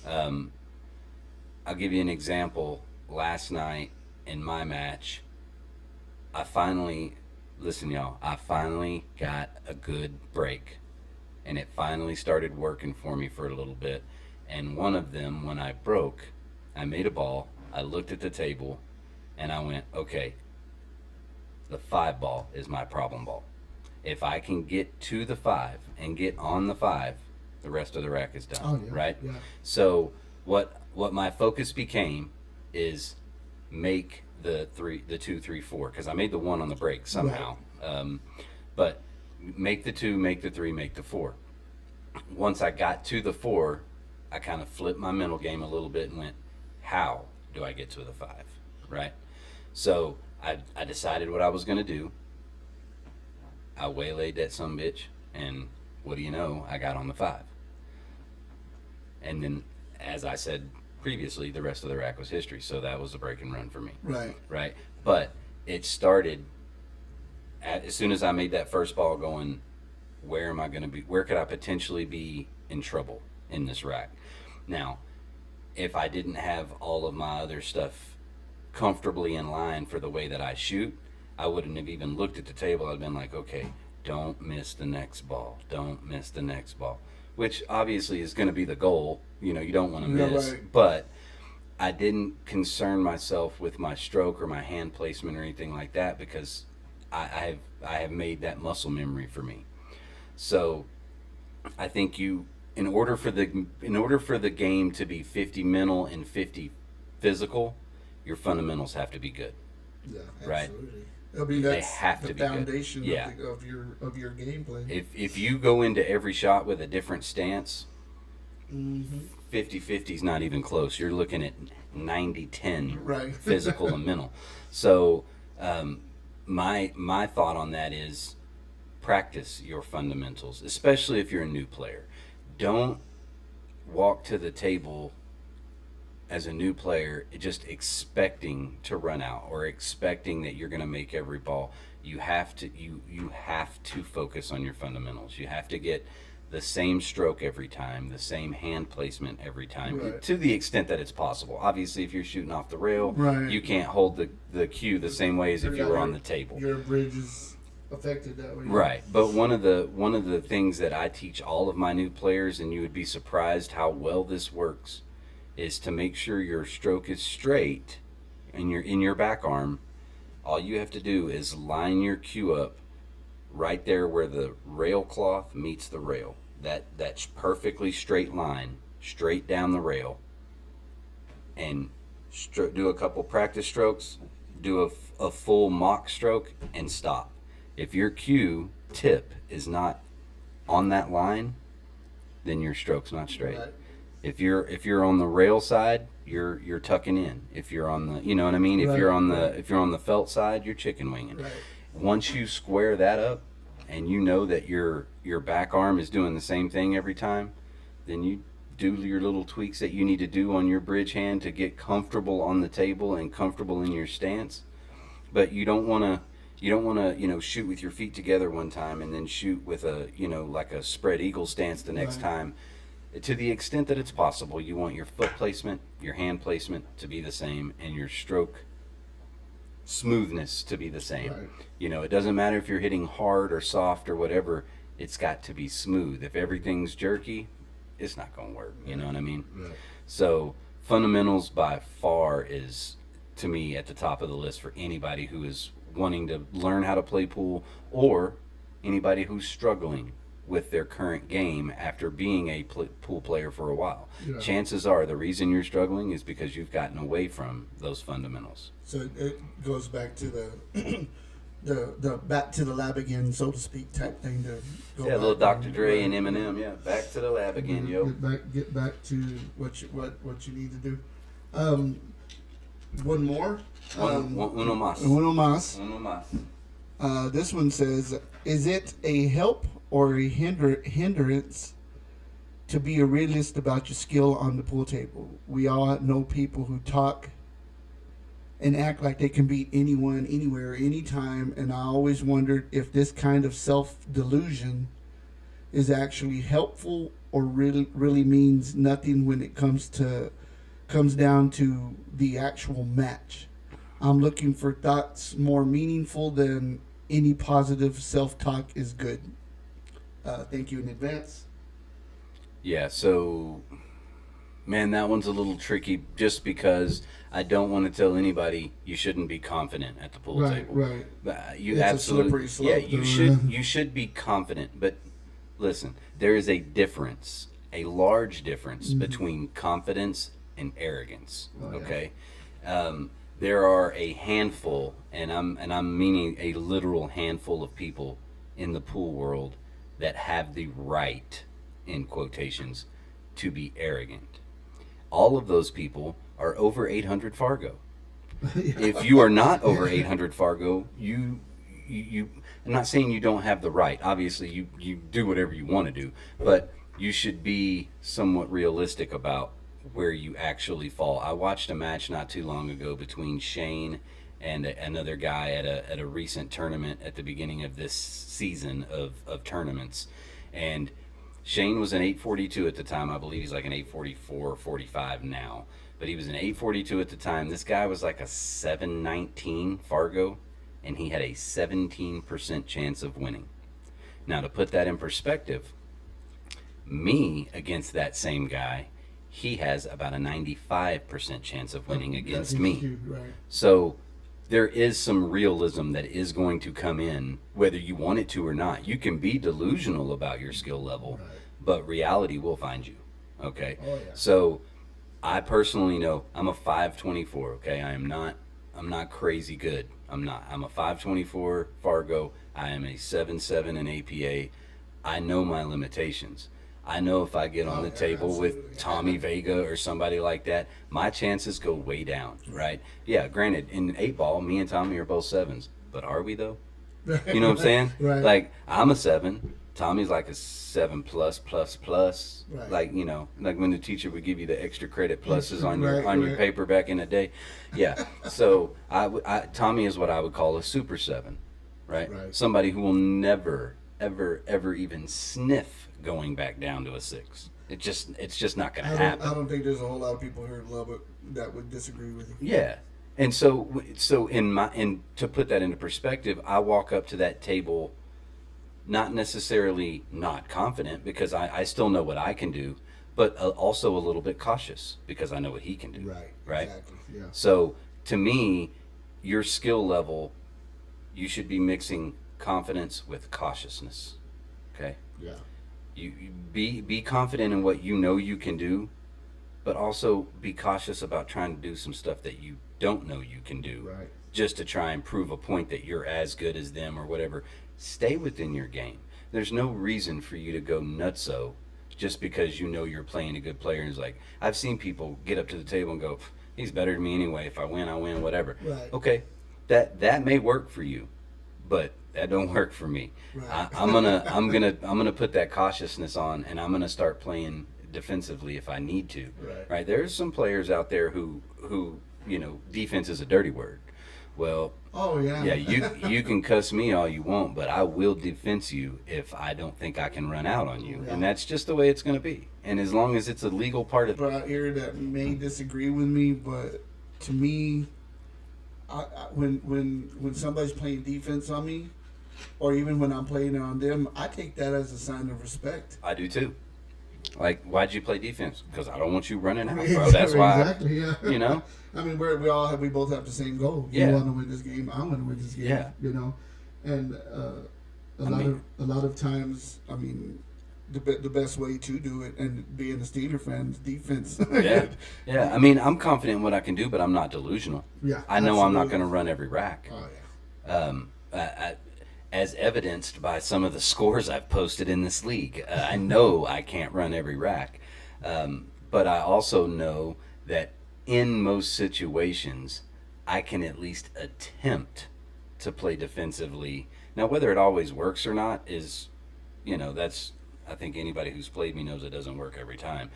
I'll give you an example. Last night in my match, I finally got a good break, and it finally started working for me for a little bit. And one of them, when I broke, I made a ball, I looked at the table, and I went, okay, the 5 ball is my problem ball. If I can get to the 5 and get on the 5, the rest of the rack is done, right? Yeah. So what my focus became is make the 2, 3, 4, because I made the 1 on the break somehow. But make the 2, make the 3, make the 4. Once I got to the 4, I kind of flipped my mental game a little bit and went, how do I get to the 5, right? So I decided what I was going to do. I waylaid that sumbitch, and what do you know, I got on the 5. And then, as I said previously, the rest of the rack was history, so that was a break and run for me. Right. But it started, as soon as I made that first ball going, where am I going to be, where could I potentially be in trouble in this rack? Now, if I didn't have all of my other stuff comfortably in line for the way that I shoot, I wouldn't have even looked at the table. I'd been like, okay, don't miss the next ball. Don't miss the next ball. Which obviously is going to be the goal. You don't want to miss. Right. But I didn't concern myself with my stroke or my hand placement or anything like that, because I have made that muscle memory for me. So I think in order for the game to be 50 mental and 50 physical, your fundamentals have to be good. Yeah, right. Absolutely. They have to be the foundation of your gameplay. If you go into every shot with a different stance, 50-50 is not even close. You're looking at 90-10 physical and mental. So my thought on that is practice your fundamentals, especially if you're a new player. Don't walk to the table as a new player just expecting to run out or expecting that you're going to make every ball. You have to focus on your fundamentals. You have to get the same stroke every time, the same hand placement every time, to the extent that it's possible. Obviously, if you're shooting off the rail, you can't hold the cue the same way as if you were on the table. Your bridge is affected that way. Right. But one of the things that I teach all of my new players, and you would be surprised how well this works, is to make sure your stroke is straight and you're in your back arm. All you have to do is line your cue up right there where the rail cloth meets the rail. That's perfectly straight line, straight down the rail, and do a couple practice strokes, do a full mock stroke, and stop. If your cue tip is not on that line, then your stroke's not straight. Right. If you're on the rail side, you're tucking in. If you're on the, you know what I mean? If you're on the felt side, you're chicken winging. Right. Once you square that up, and you know that your back arm is doing the same thing every time, then you do your little tweaks that you need to do on your bridge hand to get comfortable on the table and comfortable in your stance. But you don't want to shoot with your feet together one time and then shoot with a like a spread eagle stance the next Right. time. To the extent that it's possible, you want your foot placement, your hand placement to be the same, and your stroke smoothness to be the same. Right. It doesn't matter if you're hitting hard or soft or whatever, it's got to be smooth. If everything's jerky, it's not going to work. You know what I mean? Right. So fundamentals by far is, to me, at the top of the list for anybody who is wanting to learn how to play pool, or anybody who's struggling with their current game after being a pool player for a while. Yeah. Chances are the reason you're struggling is because you've gotten away from those fundamentals. So it goes back to the the back to the lab again, so to speak, type thing. To go Yeah, back little Dr. and- Dre and right. Eminem. Yeah, back to the lab again, yo. Get back to what you need to do. One more. Uno más. Uno más. Uno más. This one says, is it a help or a hindrance to be a realist about your skill on the pool table? We all know people who talk and act like they can beat anyone, anywhere, anytime, and I always wondered if this kind of self-delusion is actually helpful or really means nothing when it comes down to the actual match. I'm looking for thoughts more meaningful than any positive self-talk is good. Thank you in advance. Yeah, so, man, that one's a little tricky just because I don't want to tell anybody you shouldn't be confident at the pool table. Right. You It's a absolutely, slippery slope, yeah, you though. you should be confident. But listen, there is a difference, a large difference between confidence and arrogance. Oh, yeah. Okay, there are a handful, and I'm meaning a literal handful of people in the pool world that have the right, in quotations, to be arrogant. All of those people are over 800 Fargo. If you are not over 800 Fargo, you I'm not saying you don't have the right. Obviously, you do whatever you want to do, but you should be somewhat realistic about where you actually fall. I watched a match not too long ago between Shane and another guy at a recent tournament at the beginning of this season of tournaments, and Shane was an 842 at the time. I believe he's like an 844 or 45 now. But he was an 842 at the time. This guy was like a 719 Fargo, and he had a 17% chance of winning. Now, to put that in perspective, me against that same guy, he has about a 95% chance of winning against me. Huge, right. So there is some realism that is going to come in, whether you want it to or not. You can be delusional about your skill level, Right. but reality will find you. Okay? Oh, yeah. So I personally know I'm a 524, okay? I'm not crazy good. I'm not. I'm a 524 Fargo. I am a 7.7 in APA. I know my limitations. I know if I get on Oh, the yeah, table absolutely. with Tommy Vega or somebody like that, my chances go way down, right? Yeah, granted, in 8-ball, me and Tommy are both 7s. But are we, though? You know what I'm saying? Right. Like, I'm a 7. Tommy's like a 7 plus. Right. Like, like when the teacher would give you the extra credit pluses on your Right, your right. paper back in the day. Yeah. So Tommy is what I would call a super 7, right? Right. Somebody who will never, ever even sniff going back down to a 6. It's just not going to happen. I don't think there's a whole lot of people here in Lubbock that would disagree with you. Yeah. And so to put that into perspective, I walk up to that table not necessarily not confident because I still know what I can do, but also a little bit cautious because I know what he can do. Right. Exactly. Yeah. So to me, your skill level, you should be mixing confidence with cautiousness. Okay? Yeah. You be confident in what you know you can do, but also be cautious about trying to do some stuff that you don't know you can do. Right. Just to try and prove a point that you're as good as them or whatever. Stay within your game. There's no reason for you to go nutso just because you know you're playing a good player. And it's like, I've seen people get up to the table and go, he's better than me anyway. If I win, I win, whatever. Right. Okay, that may work for you, but that don't work for me. Right. I'm gonna put that cautiousness on, and I'm gonna start playing defensively if I need to. Right. There's some players out there who defense is a dirty word. Well, Oh yeah. yeah, you can cuss me all you want, but I will defense you if I don't think I can run out on you, Yeah. and that's just the way it's going to be. And as long as it's a legal part of Out here that may disagree with me, but to me, when somebody's playing defense on me, or even when I'm playing on them, I take that as a sign of respect. I do too. Like, why'd you play defense? Because I don't want you running out, bro. That's why. Exactly. Yeah. You know. I mean, we both have the same goal. Yeah. You want to win this game. I want to win this game. Yeah. You know, and a lot of times, I mean, the best way to do it, and being a Steeler fan, is defense. Yeah. I mean, I'm confident in what I can do, but I'm not delusional. Yeah. I know I'm not absolutely. going to run every rack. Oh yeah. As evidenced by some of the scores I've posted in this league. I know I can't run every rack, but I also know that in most situations, I can at least attempt to play defensively. Now, whether it always works or not is, that's, I think anybody who's played me knows it doesn't work every time.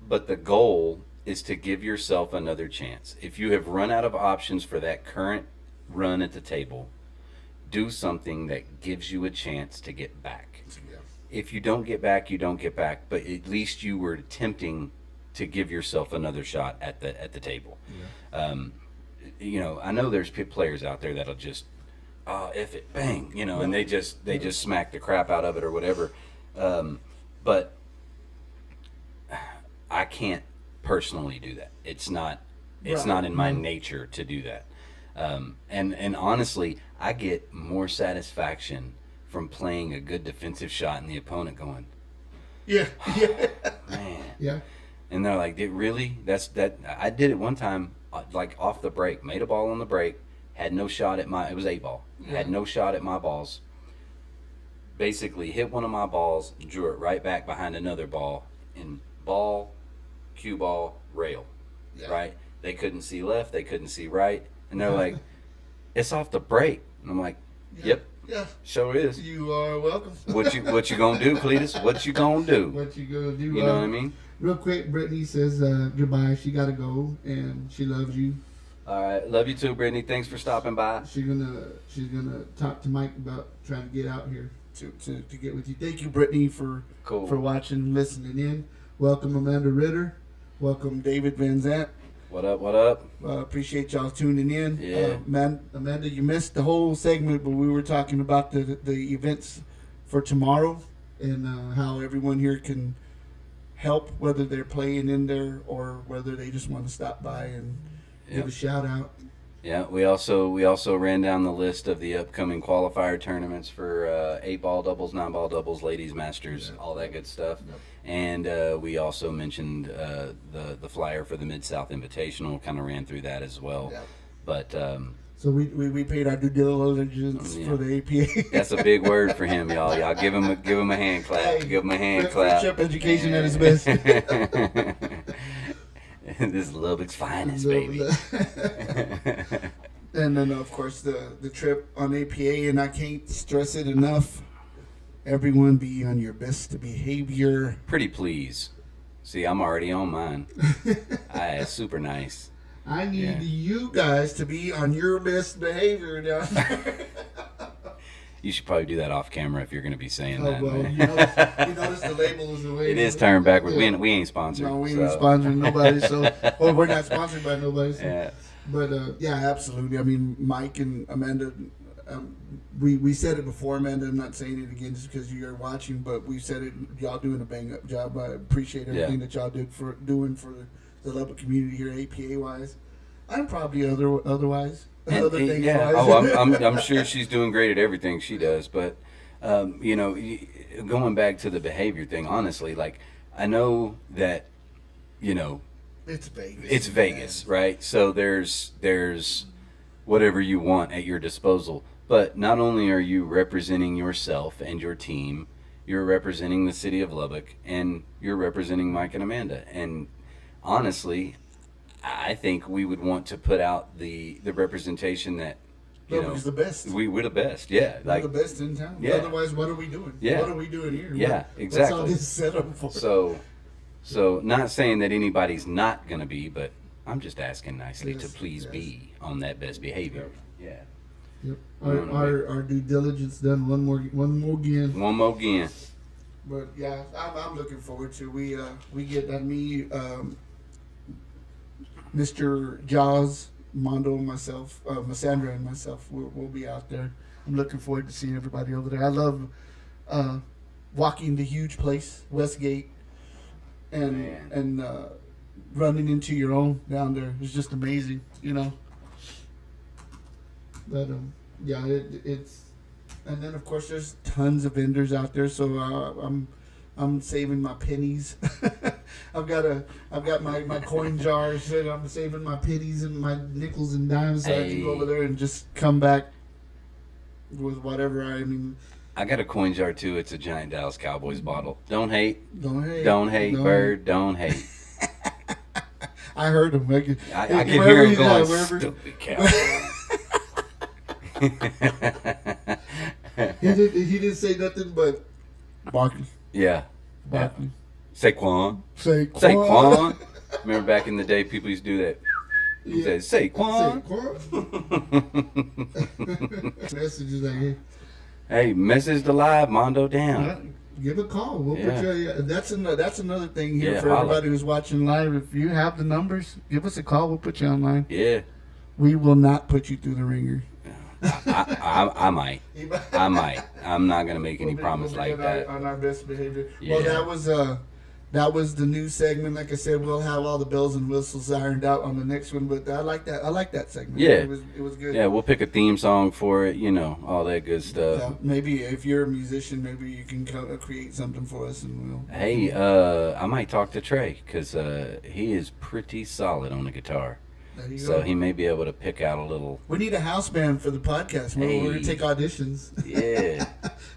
But the goal is to give yourself another chance. If you have run out of options for that current run at the table, do something that gives you a chance to get back. Yeah. If you don't get back, you don't get back, but at least you were attempting to give yourself another shot at the table. Yeah. I know there's players out there that'll just F it, bang, and they just smack the crap out of it or whatever. But I can't personally do that. It's not in my nature to do that. And honestly, I get more satisfaction from playing a good defensive shot and the opponent going, Yeah. Yeah. man. Yeah. And they're like, really? That I did it one time, like off the break, made a ball on the break, had no shot at it was 8-ball, had no shot at my balls, basically hit one of my balls, drew it right back behind another ball, in ball, cue ball, rail, right? They couldn't see left, they couldn't see right, and they're like, it's off the break. And I'm like, yep, Yeah. sure is. You are welcome. What you gonna do, Cletus? What you gonna do? What you gonna do? You know what I mean? Real quick, Brittany says goodbye. She gotta go, and she loves you. All right, love you too, Brittany. Thanks for stopping by. She's gonna talk to Mike about trying to get out here to get with you. Thank you, Brittany, for watching, listening in. Welcome, Amanda Ritter. Welcome, David Van Zant. What up? What up? Appreciate y'all tuning in. Yeah. Amanda, you missed the whole segment, but we were talking about the events for tomorrow and how everyone here can help, whether they're playing in there or whether they just want to stop by and give a shout out. Yeah, we also ran down the list of the upcoming qualifier tournaments for 8-ball doubles, 9-ball doubles, ladies masters, all that good stuff. Yep. And we also mentioned the flyer for the Mid-South Invitational, kind of ran through that as well. Yep. But so we paid our due diligence for the APA. That's a big word for him, y'all. Y'all give him a hand clap. Hey, give him a hand clap. Friendship education at its best. This is Lubbock's finest, baby. And then, of course, the trip on APA, and I can't stress it enough. Everyone be on your best behavior. Pretty please. See, I'm already on mine. Super nice. I need you guys to be on your best behavior down there. You should probably do that off camera if you're going to be saying that. Well, Man. you notice the label is the way It is turned backwards. Yeah. We ain't sponsored. No, we ain't sponsoring nobody. So, well, we're not sponsored by nobody. So. Yeah. But yeah, absolutely. I mean, Mike and Amanda, we said it before, Amanda. I'm not saying it again just because you're watching, but we said it. Y'all doing a bang up job. I appreciate everything that y'all doing for the Lubbock community here, APA wise. I'm probably otherwise. Other things wise. Oh, I'm sure she's doing great at everything she does. But going back to the behavior thing, honestly, like I know that it's Vegas. It's Vegas, right? So there's whatever you want at your disposal. But not only are you representing yourself and your team, you're representing the city of Lubbock, and you're representing Mike and Amanda. And honestly, I think we would want to put out the representation that No, because the best. We're the best. Yeah, We're like the best in town. Yeah. Otherwise, what are we doing? Yeah. What are we doing here? Yeah, What's exactly. all this set up for? So not saying that anybody's not gonna be, but I'm just asking nicely Yes, to please yes. be on that best behavior. Yeah. Yep. Our due diligence done one more again. One more again. But yeah, I'm looking forward to we get me, Mr. Jaws, Mondo, and myself, Massandra and myself. We'll be out there. I'm looking forward to seeing everybody over there. I love walking the huge place, Westgate, and running into your own down there. It's just amazing, you know. But yeah, it's. And then of course there's tons of vendors out there, so I'm saving my pennies. I've got my coin jars, and I'm saving my pennies and my nickels and dimes, so I can go over there and just come back with whatever I got a coin jar too. It's a giant Dallas Cowboys bottle. Don't hate. Don't hate. Don't hate, Bird. Don't hate. I heard him. I can hear him going, stupid Cowboys. He didn't say nothing but barking. Yeah. Barking. Saquon. Saquon. Remember back in the day, people used to do that. He said, Saquon. Message is like, Hey, message the live, Mondo down. give a call. We'll put you. That's another thing here for holla. everybody who's watching live. If you have the numbers, give us a call. We'll put you online. Yeah. We will not put you through the ringer. I might. I'm not gonna make any promise like that. On our best behavior. Yeah. Well, that was the new segment. Like I said, we'll have all the bells and whistles ironed out on the next one. But I like that. I like that segment. Yeah. It was good. Yeah, we'll pick a theme song for it. You know, all that good stuff. Yeah, maybe if you're a musician, maybe you can create something for us, and we'll. Hey, I might talk to Trey because he is pretty solid on the guitar. There you So go. he may be able to pick out a little. We need a house band for the podcast. We're gonna take auditions. Yeah.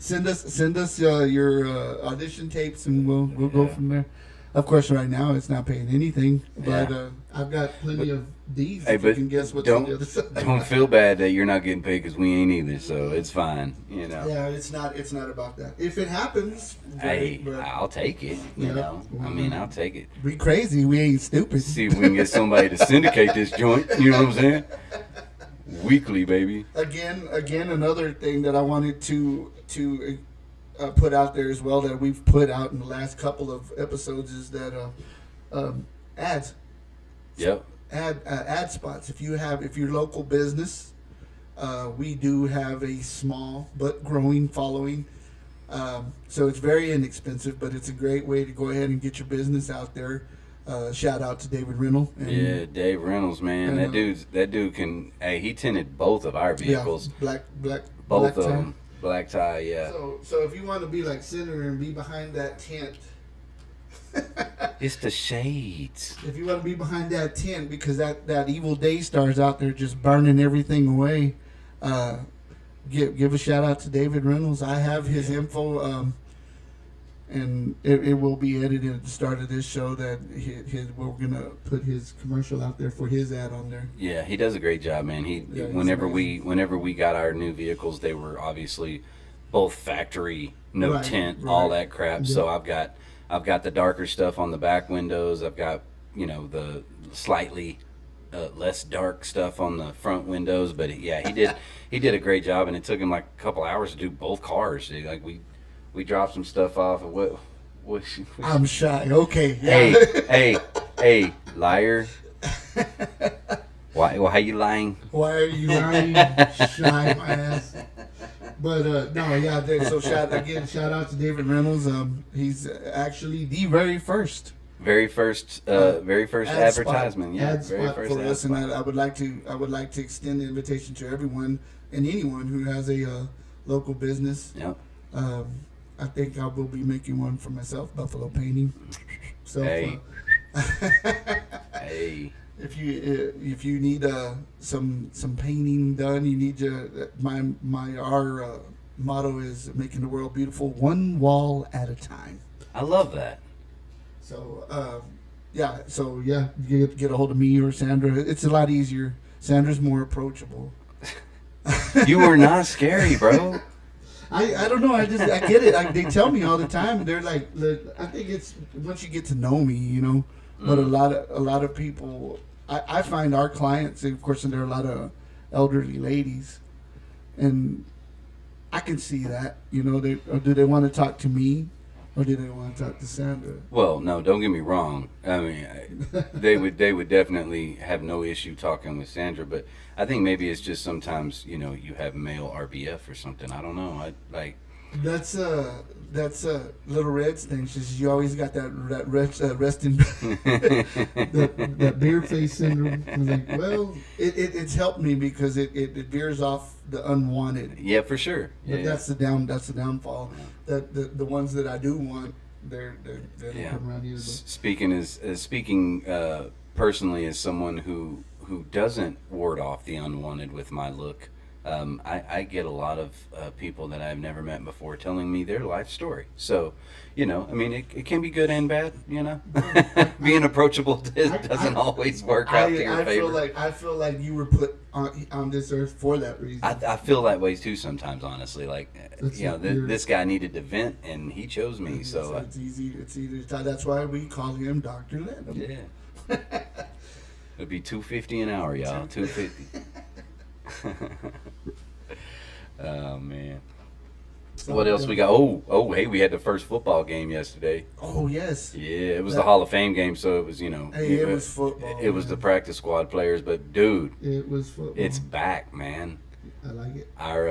Send us your audition tapes, and we'll go from there. Of course, right now it's not paying anything, but I've got plenty of D's. Hey, if you but can guess what's on the don't other side. don't feel bad that you're not getting paid because we ain't either. So it's fine. You know. Yeah, it's not about that. If it happens, Hey, great, but I'll take it. You know. I mean, I'll take it. we crazy. We ain't stupid. See if we can get somebody to syndicate this joint. You know what I'm saying? Weekly, baby. Again, another thing that I wanted to put out there as well that we've put out in the last couple of episodes is that ads. Yep. Ad spots. If your local business, we do have a small but growing following. So it's very inexpensive, but it's a great way to go ahead and get your business out there. Shout out to David Reynolds. Yeah, Dave Reynolds, man. And, That dude can. Hey, he tinted both of our vehicles. Yeah, black. Both black of tie. them. Black tie. Yeah. So if you want to be like Sinner and be behind that tent. It's the shades. If you want to be behind that tent because that evil day star's out there just burning everything away, give a shout out to David Reynolds. I have his info, and it will be edited at the start of this show that we're gonna put his commercial out there for his ad on there. Yeah, he does a great job, man. Yeah, whenever we got our new vehicles, they were obviously both factory, no tint, all that crap. Yeah. So I've got the darker stuff on the back windows. I've got the slightly less dark stuff on the front windows. But yeah, he did a great job, and it took him like a couple hours to do both cars. Like we dropped some stuff off of what I'm shy. Okay. Yeah. Hey, liar. Why you lying? Why are you lying? Shy my ass. But no, yeah. So shout out to David Reynolds. He's actually the very first advertisement. Yeah, ad very spot first for ad us, spot. and I would like to extend the invitation to everyone and anyone who has a local business. Yep. I think I will be making one for myself, Buffalo Painting. So Hey. Hey. if you need some painting done, you need our motto is making the world beautiful one wall at a time. I love that. So you get a hold of me or Sandra. It's a lot easier. Sandra's more approachable. You were not scary, bro. I don't know. I get it. They tell me all the time. They're like, I think it's once you get to know me, you know. But a lot of people, I find our clients, of course, and there are a lot of elderly ladies, and I can see that, you know. Do they want to talk to me, or do they want to talk to Sandra? Well, no, don't get me wrong. I mean, they would definitely have no issue talking with Sandra, but I think maybe it's just sometimes, you know, you have male RBF or something. I don't know. That's Little Red's thing. She says you always got that resting that beer face syndrome. I'm like, well, it's helped me because it veers off the unwanted. Yeah, for sure. But Yeah. that's the downfall. That the ones that I do want, they don't come around either. Speaking personally as someone who doesn't ward off the unwanted with my look. I get a lot of people that I've never met before telling me their life story. So, you know, I mean, it can be good and bad, you know. Being approachable doesn't always work out to your favor. I feel like you were put on this earth for that reason. I feel that way too sometimes, honestly. Like, That's you know, this guy needed to vent, and he chose me. So it's easy. It's easy to talk. That's why we call him Dr. Lennon. yeah, it'd be $250 an hour, y'all. $250. Oh man. What else we got? Oh, hey, we had the first football game yesterday. Oh yes. Yeah, it was the Hall of Fame game, so it was, you know. Hey, it was football. It was the practice squad players, but dude, it was football. it's back, man. I like it. Our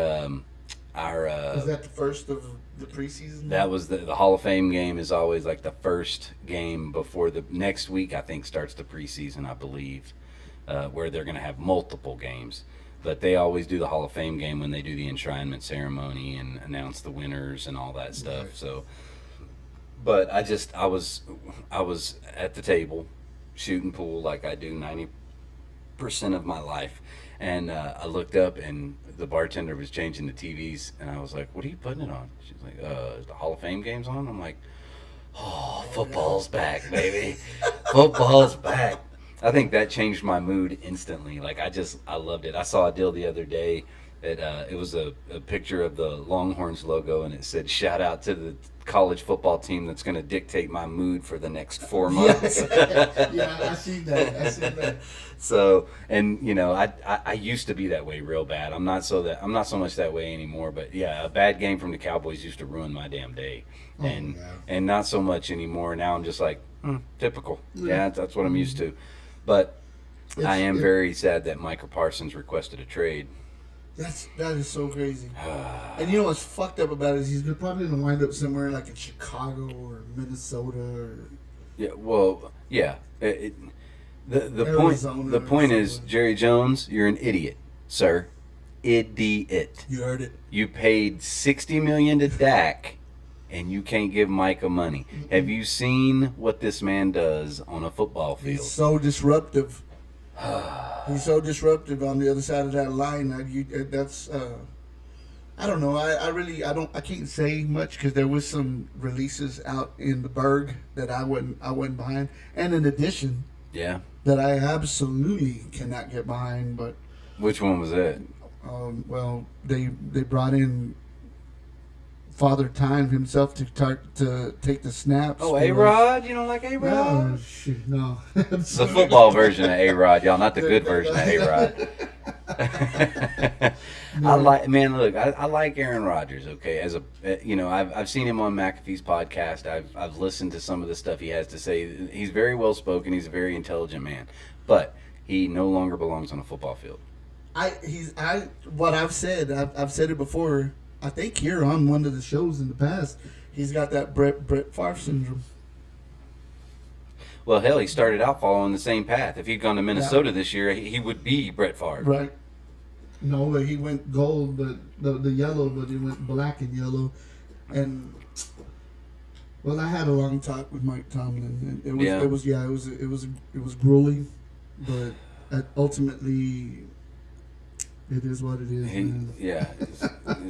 Was that the first of the preseason? That was the Hall of Fame game is always like the first game before the next week. I think starts the preseason, I believe, where they're going to have multiple games. But they always do the Hall of Fame game when they do the enshrinement ceremony and announce the winners and all that stuff. Right. So, but I was at the table shooting pool like I do 90% of my life, and I looked up and the bartender was changing the TVs, and I was like, "What are you putting it on?" She's like, "The Hall of Fame game's on." I'm like, "Oh, football's back, baby! Football's back." I think that changed my mood instantly. Like I loved it. I saw a deal the other day that it was a picture of the Longhorns logo, and it said, "Shout out to the college football team that's going to dictate my mood for the next 4 months." Yeah, I seen that. So, and you know, I used to be that way real bad. I'm not so much that way anymore. But yeah, a bad game from the Cowboys used to ruin my damn day, and not so much anymore. Now I'm just like typical. Yeah, that's what I'm used to. But I am very sad that Micah Parsons requested a trade. That is so crazy. And you know what's fucked up about it is he's probably going to wind up somewhere like in Chicago or Minnesota or... Yeah, well, yeah. The point is, Jerry Jones, you're an idiot, sir. Idiot. You heard it. You paid $60 million to Dak, and you can't give Micah money. Have you seen what this man does on a football field? He's so disruptive. He's so disruptive on the other side of that line. I don't know. I can't say much because there was some releases out in the Berg that I wasn't behind, and in addition, that I absolutely cannot get behind. But which one was that? Well, they brought in Father Time himself to take the snaps. Oh, A-Rod? You don't like A-Rod? No, shoot, no. The football version of A-Rod, y'all, not the good version of A-Rod. No. I like Aaron Rodgers. Okay, I've seen him on McAfee's podcast. I've listened to some of the stuff he has to say. He's very well spoken. He's a very intelligent man, but he no longer belongs on a football field. I've said it before. I think here on one of the shows in the past, he's got that Brett Favre syndrome. Well, hell, he started out following the same path. If he'd gone to Minnesota this year, he would be Brett Favre. Right. No, but he went gold, but the yellow, but he went black and yellow. And, well, I had a long talk with Mike Tomlin. And it was grueling, but ultimately... It is what it is.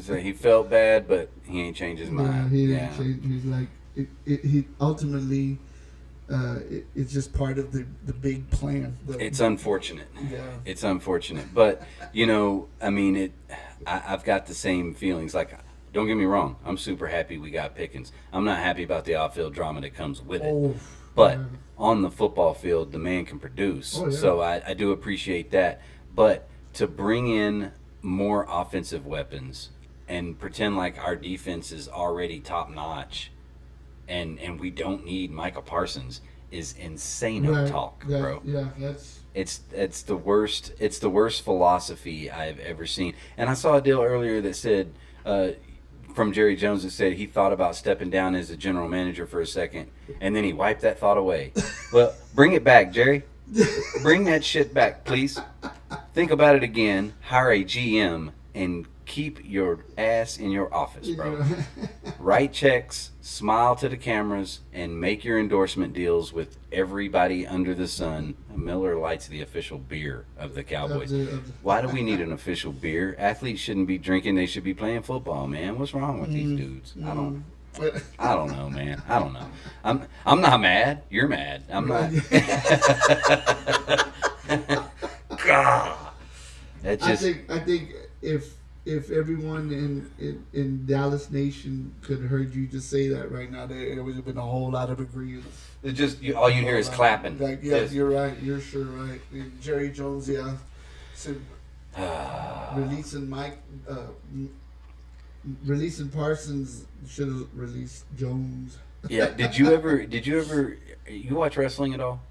He felt bad, but he ain't changed his mind. He didn't change. He's like, he ultimately, it's just part of the big plan. It's unfortunate. Yeah. It's unfortunate, but I mean, I've got the same feelings. Like, don't get me wrong, I'm super happy we got Pickens. I'm not happy about the off-field drama that comes with it. Oh, But man. on the football field, the man can produce. Oh, yeah. So I do appreciate that. But to bring in more offensive weapons and pretend like our defense is already top-notch and we don't need Micah Parsons is insane Right. talk, Yeah, bro. Yeah, that's It's the worst. It's the worst philosophy I've ever seen. And I saw a deal earlier that said, from Jerry Jones, that said he thought about stepping down as a general manager for a second, and then he wiped that thought away. Well, bring it back, Jerry. Bring that shit back, please. Think about it again. Hire a GM and keep your ass in your office, bro. Write checks, smile to the cameras, and make your endorsement deals with everybody under the sun. Miller Lite's the official beer of the Cowboys. Why do we need an official beer? Athletes shouldn't be drinking. They should be playing football, man. What's wrong with these dudes? I don't know, man. I don't know. I'm not mad. You're mad. I'm not. God. That just. I think if everyone in Dallas Nation could have heard you just say that right now, there would have been a whole lot of agreement. It just all you hear is clapping. Like, yeah, you're right. You're sure right. Jerry Jones, yeah. So, releasing releasing Parsons should have released Jones. Yeah. Did you ever? You watch wrestling at all?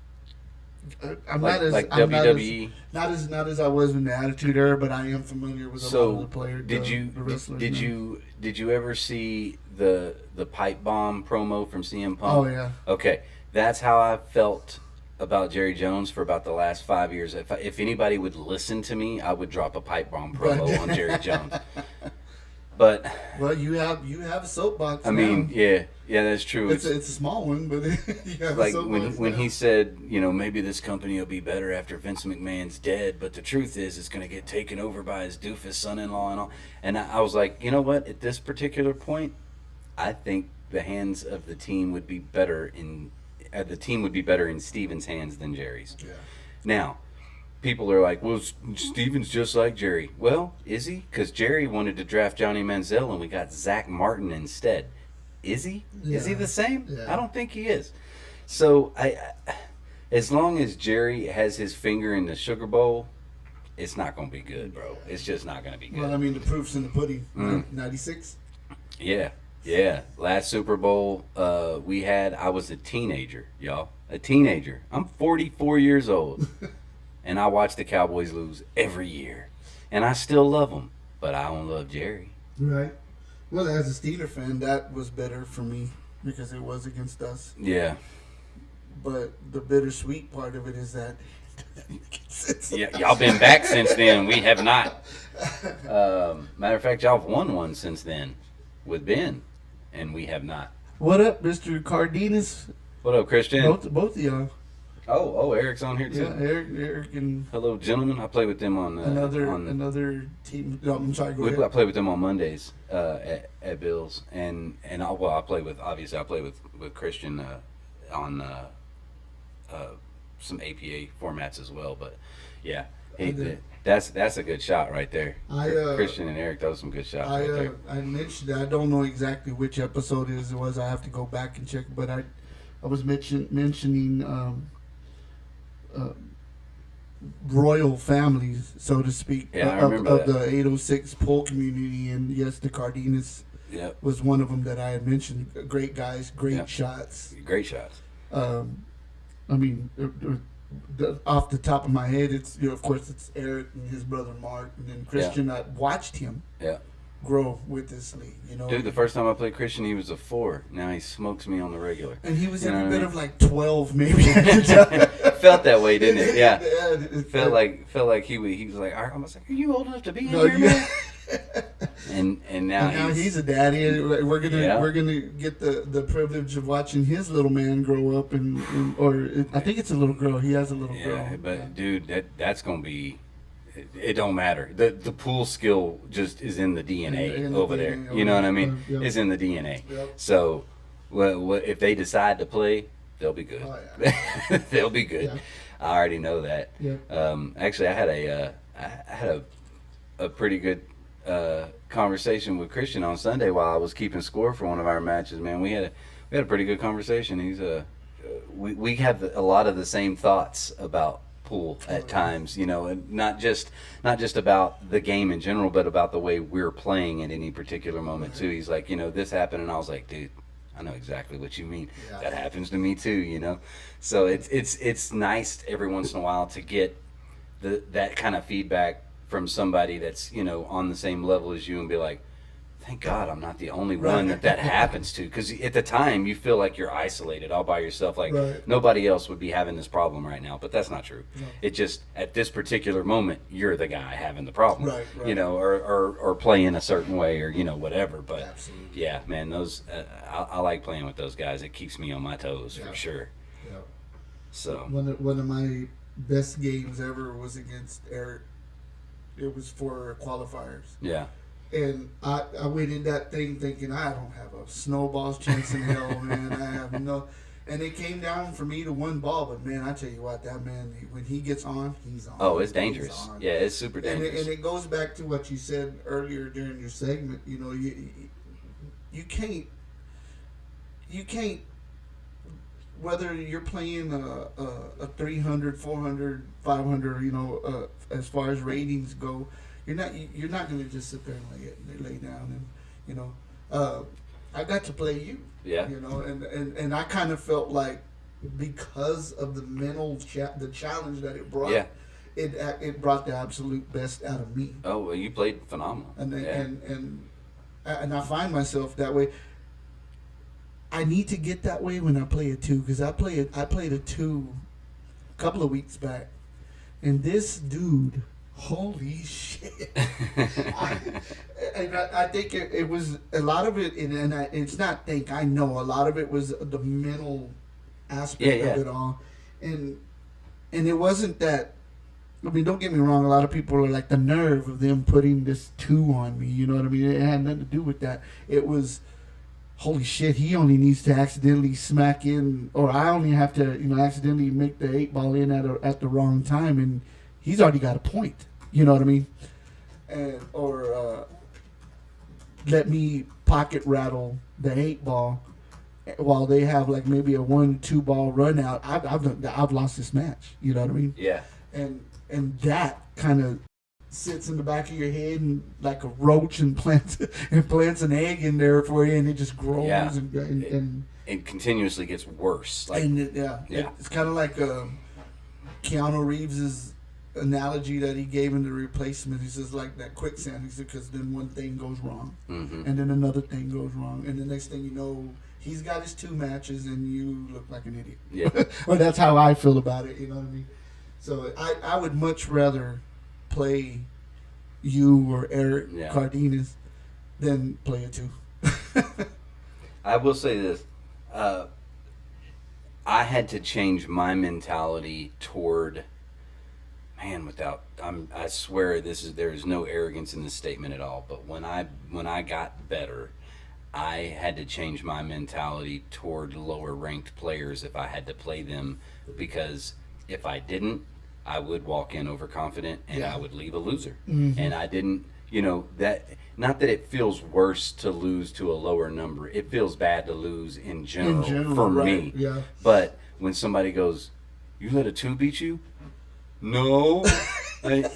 I'm Like not as WWE. not as I was in the Attitude Era, but I am familiar with a lot of the players. The wrestlers. Did you ever see the pipe bomb promo from CM Punk? Oh yeah. Okay, that's how I felt about Jerry Jones for about the last 5 years. If anybody would listen to me, I would drop a pipe bomb promo on Jerry Jones. But well, you have a soapbox. I mean, yeah, that's true. It's a small one, but you have like a soapbox when now. he said, maybe this company will be better after Vince McMahon's dead, but the truth is it's going to get taken over by his doofus son-in-law and all. And I was like, you know what? At this particular point, I think the hands of the team would be better in Steven's hands than Jerry's. Yeah. Now, people are like, well, Steven's just like Jerry. Well, is he? Because Jerry wanted to draft Johnny Manziel, and we got Zach Martin instead. Is he? Yeah. Is he the same? Yeah. I don't think he is. So, as long as Jerry has his finger in the sugar bowl, it's not going to be good, bro. It's just not going to be good. Well, I mean, the proof's in the pudding. 96. Yeah. Last Super Bowl I was a teenager, y'all. A teenager. I'm 44 years old. And I watch the Cowboys lose every year. And I still love them. But I don't love Jerry. Right. Well, as a Steeler fan, that was better for me because it was against us. Yeah. But the bittersweet part of it is that Yeah, y'all been back since then. We have not. Matter of fact, y'all have won one since then with Ben. And we have not. What up, Mr. Cardenas? What up, Christian? Both of y'all. Oh, Eric's on here too. Yeah, Eric and Hello, gentlemen. I play with them on another team. No, I'm sorry. Go I ahead. play with them on Mondays at Bill's, and I play with Christian on some APA formats as well. But yeah, that's a good shot right there. Christian and Eric, those are some good shots right there. I mentioned I don't know exactly which episode it was. I have to go back and check. But I was mentioning. Royal families, so to speak, Yeah, I of remember the 806 pole community, and yes, the Cardenas was one of them that I had mentioned. Great guys, great shots. Great shots. I mean, off the top of my head, it's of course it's Eric and his brother Mark, and then Christian. I watched him grow with this league. Dude, the first time I played Christian, he was a 4. Now he smokes me on the regular. And he was You know every what I bit mean? of like 12, maybe. Felt that way, didn't it? Yeah. It Felt like he was like, I was like, are you old enough to be in No, here, man? And now he's a daddy. And we're Yeah. gonna get the privilege of watching his little man grow up, I think it's a little girl. He has a little girl. Yeah, but dude, that's gonna be. It don't matter. The pool skill just is in the DNA In the over DNA there. You know what I mean? Yeah. It's in the DNA. Yep. So, if they decide to play they'll be good. Oh, yeah. They'll be good. Yeah. I already know that. Yeah. Actually, I had a pretty good conversation with Christian on Sunday while I was keeping score for one of our matches. Man, we had a pretty good conversation. He's we have a lot of the same thoughts about pool at times, you know, and not just about the game in general, but about the way we're playing at any particular moment too. He's like, you know, this happened, and I was like, dude, I know exactly what you mean. Yeah. That happens to me too, you know. So it's nice every once in a while to get that kind of feedback from somebody that's, you know, on the same level as you, and be like, thank God I'm not the only one that happens to. Because at the time, you feel like you're isolated all by yourself. Like, nobody else would be having this problem right now. But that's not true. No. It just, at this particular moment, you're the guy having the problem. Right. You know, or playing a certain way, or, you know, whatever. But, absolutely. Yeah, man, those I like playing with those guys. It keeps me on my toes, for sure. Yeah. So one of my best games ever was against Eric. It was for qualifiers. Yeah. And I went in that thing thinking, I don't have a snowball's chance in hell, man. I have no. And it came down for me to one ball, but man, I tell you what, that man, when he gets on, he's on. Oh, it's dangerous. Yeah, it's super dangerous. And it goes back to what you said earlier during your segment. You know, you can't, whether you're playing a 300, 400, 500, you know, as far as ratings go, you're not going to just sit there and lay down, and you know, I got to play you. Yeah. You know, and I kind of felt like, because of the mental the challenge that it brought. Yeah. It brought the absolute best out of me. Oh, well, you played phenomenal. And I find myself that way. I need to get that way when I play a 2, because I played a 2 a couple of weeks back, and this dude, holy shit! I think it was a lot of it, and it's not think, I know a lot of it was the mental aspect of it all, and it wasn't that. I mean, don't get me wrong. A lot of people are like, the nerve of them putting this 2 on me. You know what I mean? It had nothing to do with that. It was, holy shit, he only needs to accidentally smack in, or I only have to, you know, accidentally make the 8-ball in at the wrong time, and he's already got a point. You know what I mean? And or let me pocket rattle the 8-ball while they have like maybe a 1-2 ball run out. I've lost this match. You know what I mean? Yeah. And that kind of sits in the back of your head and like a roach, and plants an egg in there for you, and it just grows and it continuously gets worse. Like, it's kind of like Keanu Reeves's analogy that he gave in The Replacement. He says, like that quicksand. He said, because then one thing goes wrong, and then another thing goes wrong, and the next thing you know, he's got his 2 matches, and you look like an idiot. Yeah. Well, that's how I feel about it. You know what I mean? So I would much rather play you or Eric Cardenas than play a 2. I will say this. I had to change my mentality toward, man, I swear there is no arrogance in this statement at all, but when I got better, I had to change my mentality toward lower ranked players if I had to play them, because if I didn't, I would walk in overconfident, and I would leave a loser. And I didn't, you know, that, not that it feels worse to lose to a lower number. It feels bad to lose in general for me. Yeah. But when somebody goes, you let a 2 beat you? No. Like,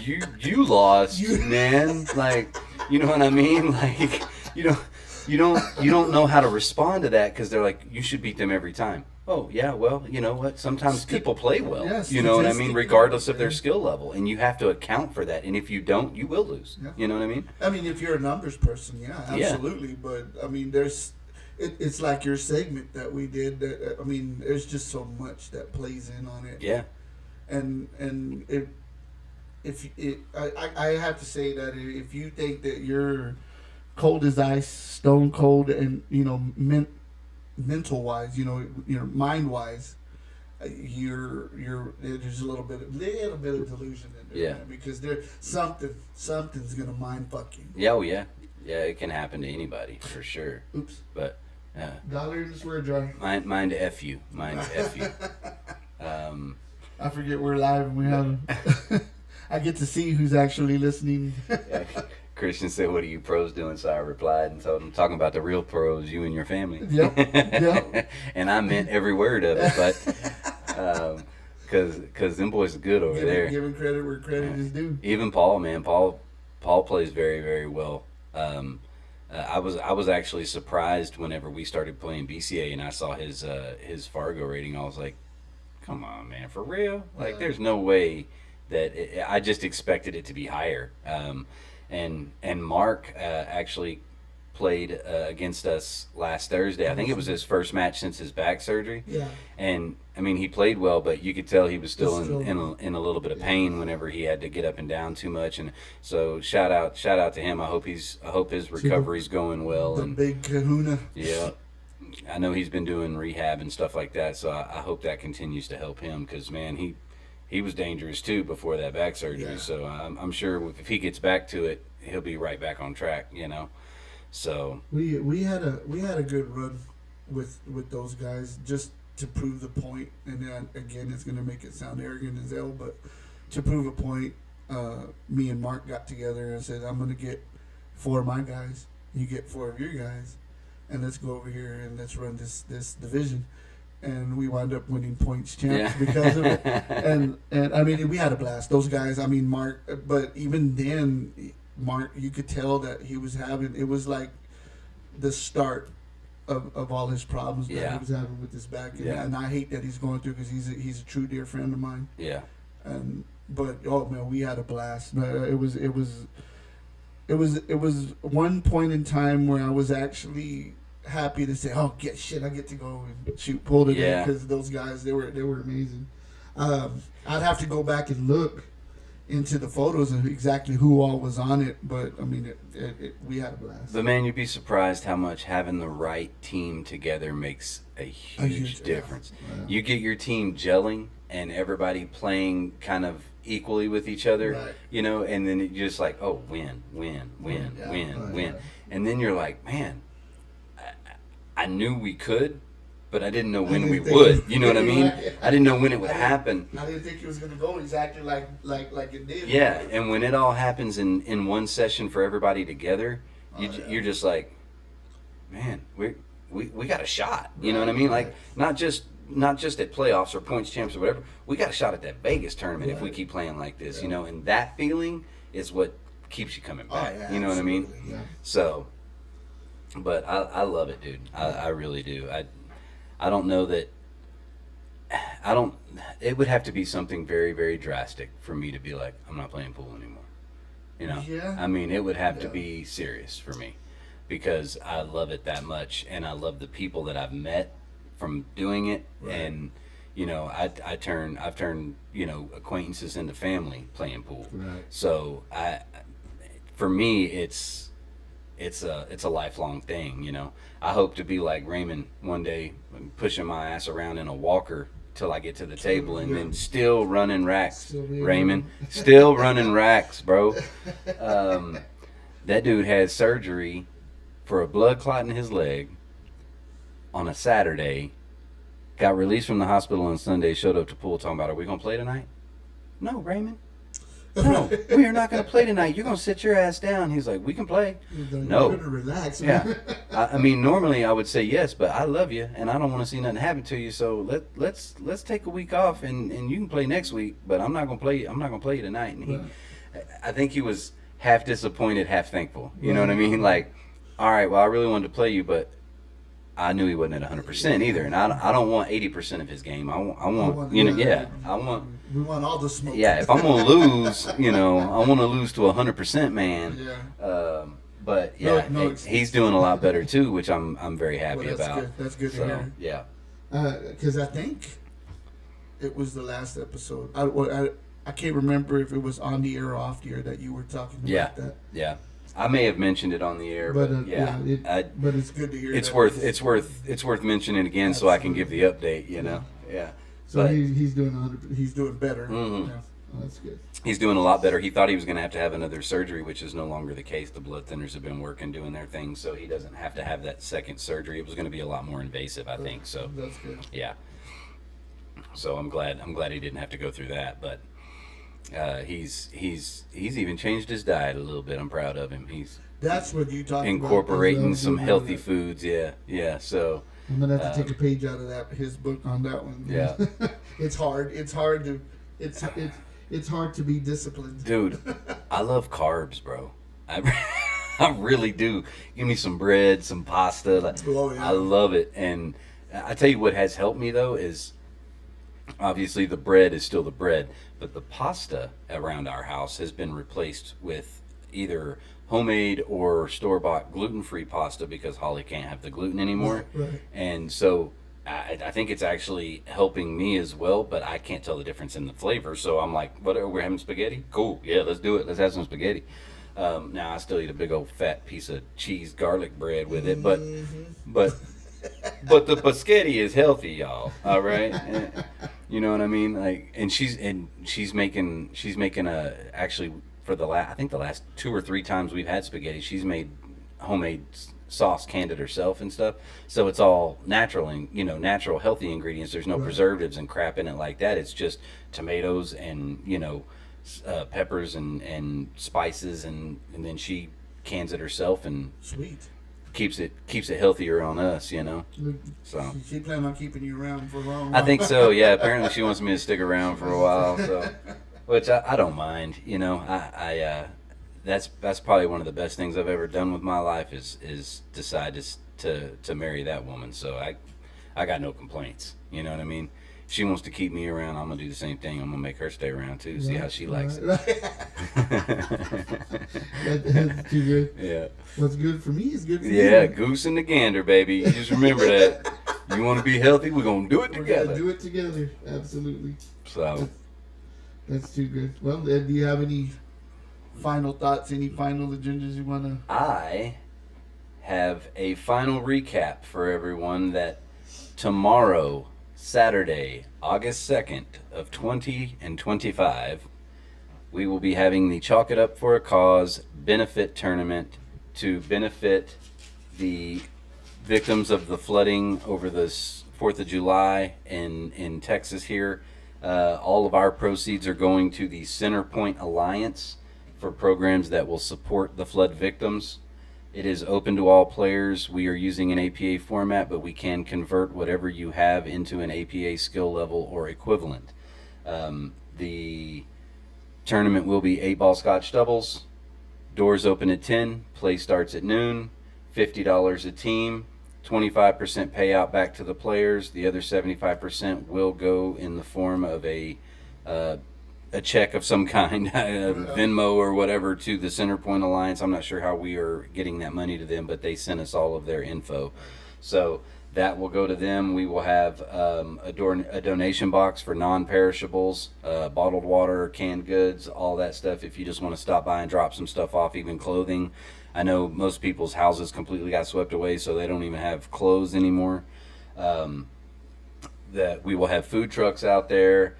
you lost, man. Like, you know what I mean? Like, you don't know how to respond to that, because they're like, you should beat them every time. Oh, yeah, well, you know what? Sometimes people play well, you know what I mean, regardless of their skill level. And you have to account for that. And if you don't, you will lose. Yeah. You know what I mean? I mean, if you're a numbers person, absolutely. Yeah. But, I mean, it's like your segment that we did. That, I mean, there's just so much that plays in on it. Yeah. And I have to say that if you think that you're cold as ice, stone cold, and, you know, mental wise, you know, mind wise, there's a little bit of delusion in there, man, because something's gonna mind fuck you. Yeah, it can happen to anybody for sure. Oops. But Dollar in the swear jar. Mine to F you. Mine's F you. I forget we're live and we have. I get to see who's actually listening. Christian said, "What are you pros doing?" So I replied and told him, "Talking about the real pros, you and your family." Yep. And I meant every word of it, but because them boys are good over there. Giving credit where credit is due. Even Paul, man, Paul plays very, very well. I was actually surprised whenever we started playing BCA and I saw his Fargo rating. I was like, "Come on, man, for real? Like, there's no way that I just expected it to be higher." And Mark actually played against us last Thursday. I think it was his first match since his back surgery. Yeah. And I mean, he played well, but you could tell he was still in a little bit of pain whenever he had to get up and down too much. And so shout out to him. I hope his recovery's going well. The big Kahuna. Yeah. I know he's been doing rehab and stuff like that, so I hope that continues to help him because, man, he was dangerous too before that back surgery. Yeah. So I'm sure if he gets back to it, he'll be right back on track. So we had a good run with those guys just to prove the point. And then again, it's gonna make it sound arrogant as hell, but to prove a point, me and Mark got together and said, "I'm gonna get 4 of my guys, you get 4 of your guys, and let's go over here and let's run this division." And we wound up winning points champs because of it. And I mean, we had a blast. Those guys, I mean, Mark, but even then, Mark, you could tell that he was having, it was like the start of all his problems that he was having with his back. And I hate that he's going through because he's a true dear friend of mine. Yeah. But oh man, we had a blast. It was one point in time where I was actually happy to say, "Oh, I get to go and shoot pool today," because those guys, they were amazing. I'd have to go back and look into the photos of exactly who all was on it, but I mean, we had a blast. But man, you'd be surprised how much having the right team together makes a huge difference. Yeah. You get your team gelling and everybody playing kind of equally with each other, right. And then you're just like, oh, win. And then you're like, man, I knew we could, but I didn't know when we would. You know what I mean? I didn't know when it would happen. I didn't think it was going to go exactly like it did. Yeah, and when it all happens in one session for everybody together, you're just like, man, we got a shot. You know what I mean? Like not just at playoffs or points champs or whatever. We got a shot at that Vegas tournament if we keep playing like this. And that feeling is what keeps you coming back. You know what I mean? Yeah. So, but I love it, dude. I really do. I don't know that. It would have to be something very, very drastic for me to be like, I'm not playing pool anymore. Yeah. I mean, it would have to be serious for me because I love it that much, and I love the people that I've met from doing it, and I've turned acquaintances into family playing pool. Right. So for me, it's a lifelong thing. I hope to be like Raymond one day, pushing my ass around in a walker till I get to the table, and then still running racks. Raymond, still running racks, bro. That dude had surgery for a blood clot in his leg on a Saturday. Got released from the hospital on Sunday. Showed up to pool talking about, "Are we gonna play tonight?" "No, Raymond. No, we are not going to play tonight. You're going to sit your ass down." He's like, "We can play." No. You're gonna relax, man. Yeah. I mean, normally I would say yes, but I love you and I don't want to see nothing happen to you. So let's take a week off and you can play next week. But I'm not going to play. I'm not going to play you tonight. And I think he was half disappointed, half thankful. You know what I mean? Like, all right, well, I really wanted to play you, but I knew he wasn't at 100% either, and I don't want 80% of his game. I want we want all the smoke. Yeah, if I'm gonna lose, I want to lose to 100%, man. Yeah. But he's doing a lot better too, which I'm very happy about. Good. That's good to hear. Yeah. Because I think it was the last episode. I can't remember if it was on the air or off the air that you were talking about that. Yeah. I may have mentioned it on the air, but but it's good to hear. It's worth mentioning again, so I can give the update. Yeah. So he's doing better. Mm-hmm. That's good. He's doing a lot better. He thought he was going to have another surgery, which is no longer the case. The blood thinners have been working, doing their thing, so he doesn't have to have that second surgery. It was going to be a lot more invasive, I think. So That's good. yeah. So I'm glad he didn't have to go through that. But he's even changed his diet a little bit. I'm proud of him. He's That's what you talk incorporating about. some healthy foods. Yeah. So I'm gonna have to take a page out of his book on that one. Yeah. It's hard to be disciplined. Dude, I love carbs, bro. I really do. Give me some bread, some pasta. Oh, yeah. I love it. And I tell you what has helped me though is obviously the bread is still the bread, but the pasta around our house has been replaced with either homemade or store-bought gluten-free pasta because Holly can't have the gluten anymore. Right. And so I think it's actually helping me as well, but I can't tell the difference in the flavor. So I'm like, what? We're having spaghetti? Cool. Yeah, let's do it. Let's have some spaghetti. Now I still eat a big old fat piece of cheese garlic bread with it, but the spaghetti is healthy, y'all. All right, you know what I mean? Like, and she's making actually for the last 2 or 3 times we've had spaghetti, she's made homemade sauce, canned it herself and stuff. So it's all natural and natural, healthy ingredients. There's no preservatives and crap in it like that. It's just tomatoes and peppers and spices and then she cans it herself and Sweet. keeps it healthier on us, So She planned on keeping you around for a long I while. think so. Yeah. Apparently she wants me to stick around for a while. So, which I don't mind. That's probably one of the best things I've ever done with my life is decide to marry that woman. So I got no complaints. You know what I mean? She wants to keep me around. I'm gonna do the same thing. I'm gonna make her stay around too. See how she likes it. That's too good. Yeah. What's good for me is good for you. Yeah, goose and the gander, baby. You just remember that. You want to be healthy? We're gonna do it We're together. gonna do it together. Absolutely. So That's too good. Well, Ed, do you have any final thoughts? Any final agendas you wanna? I have a final recap for everyone that tomorrow, Saturday, August 2nd of 2025, we will be having the Chalk It Up for a Cause benefit tournament to benefit the victims of the flooding over the 4th of July in Texas here. All of our proceeds are going to the Centerpoint Alliance for programs that will support the flood victims. It is open to all players. We are using an APA format, but we can convert whatever you have into an APA skill level or equivalent. The tournament will be 8-ball scotch doubles. Doors open at 10. Play starts at noon. $50 a team. 25% payout back to the players. The other 75% will go in the form of a check of some kind, Venmo or whatever, to the Centerpoint Alliance. I'm not sure how we are getting that money to them, but they sent us all of their info. So that will go to them. We will have a donation box for non-perishables, bottled water, canned goods, all that stuff. If you just want to stop by and drop some stuff off, even clothing. I know most people's houses completely got swept away, so they don't even have clothes anymore. That we will have food trucks out there.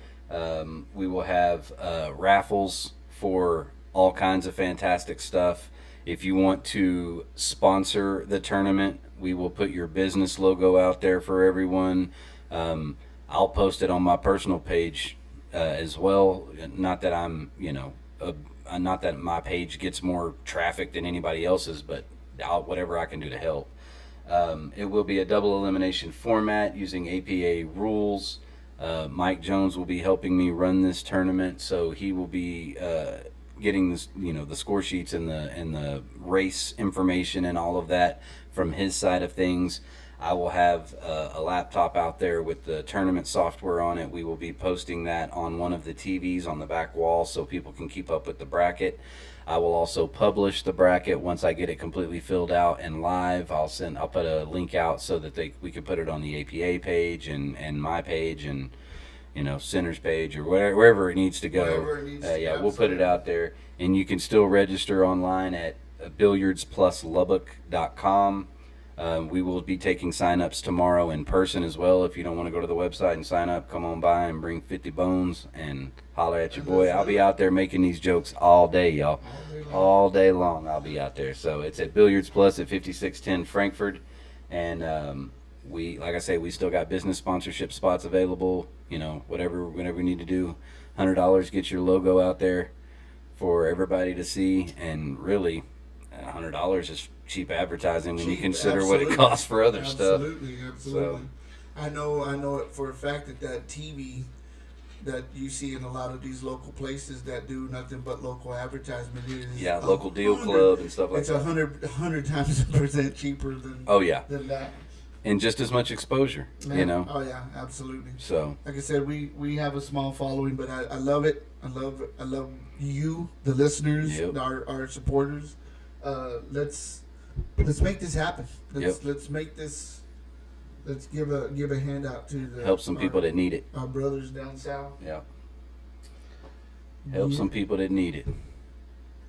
We will have raffles for all kinds of fantastic stuff. If you want to sponsor the tournament, we will put your business logo out there for everyone. I'll post it on my personal page as well. Not that I'm, not that my page gets more traffic than anybody else's, but whatever I can do to help. It will be a double elimination format using APA rules. Mike Jones will be helping me run this tournament, so he will be getting this, the score sheets and the race information and all of that from his side of things. I will have a laptop out there with the tournament software on it. We will be posting that on one of the TVs on the back wall so people can keep up with the bracket. I will also publish the bracket once I get it completely filled out and live. I'll put a link out so that we can put it on the APA page and my page and Sinner's page or wherever it needs to go. Wherever it needs to go, we'll put it out there, and you can still register online at billiardspluslubbock.com. We will be taking sign-ups tomorrow in person as well. If you don't want to go to the website and sign up, come on by and bring 50 bones and holler at your boy. I'll be out there making these jokes all day, y'all. All day long I'll be out there. So it's at Billiards Plus at 5610 Frankfurt. And like I say, we still got business sponsorship spots available. You know, whatever we need to do. $100 get your logo out there for everybody to see. And really, $100 is cheap advertising when you consider what it costs for other stuff. Absolutely. So, I know it for a fact that TV that you see in a lot of these local places that do nothing but local advertisement is local deal club and stuff like it's that. It's 100 times % cheaper than than that. And just as much exposure, you know. Oh yeah, absolutely. So, like I said, we have a small following, but I love it. I love you, the listeners, our supporters. Let's make this happen. Let's make this. Let's give a handout to help some people that need it. Our brothers down south. Yeah. Help some people that need it.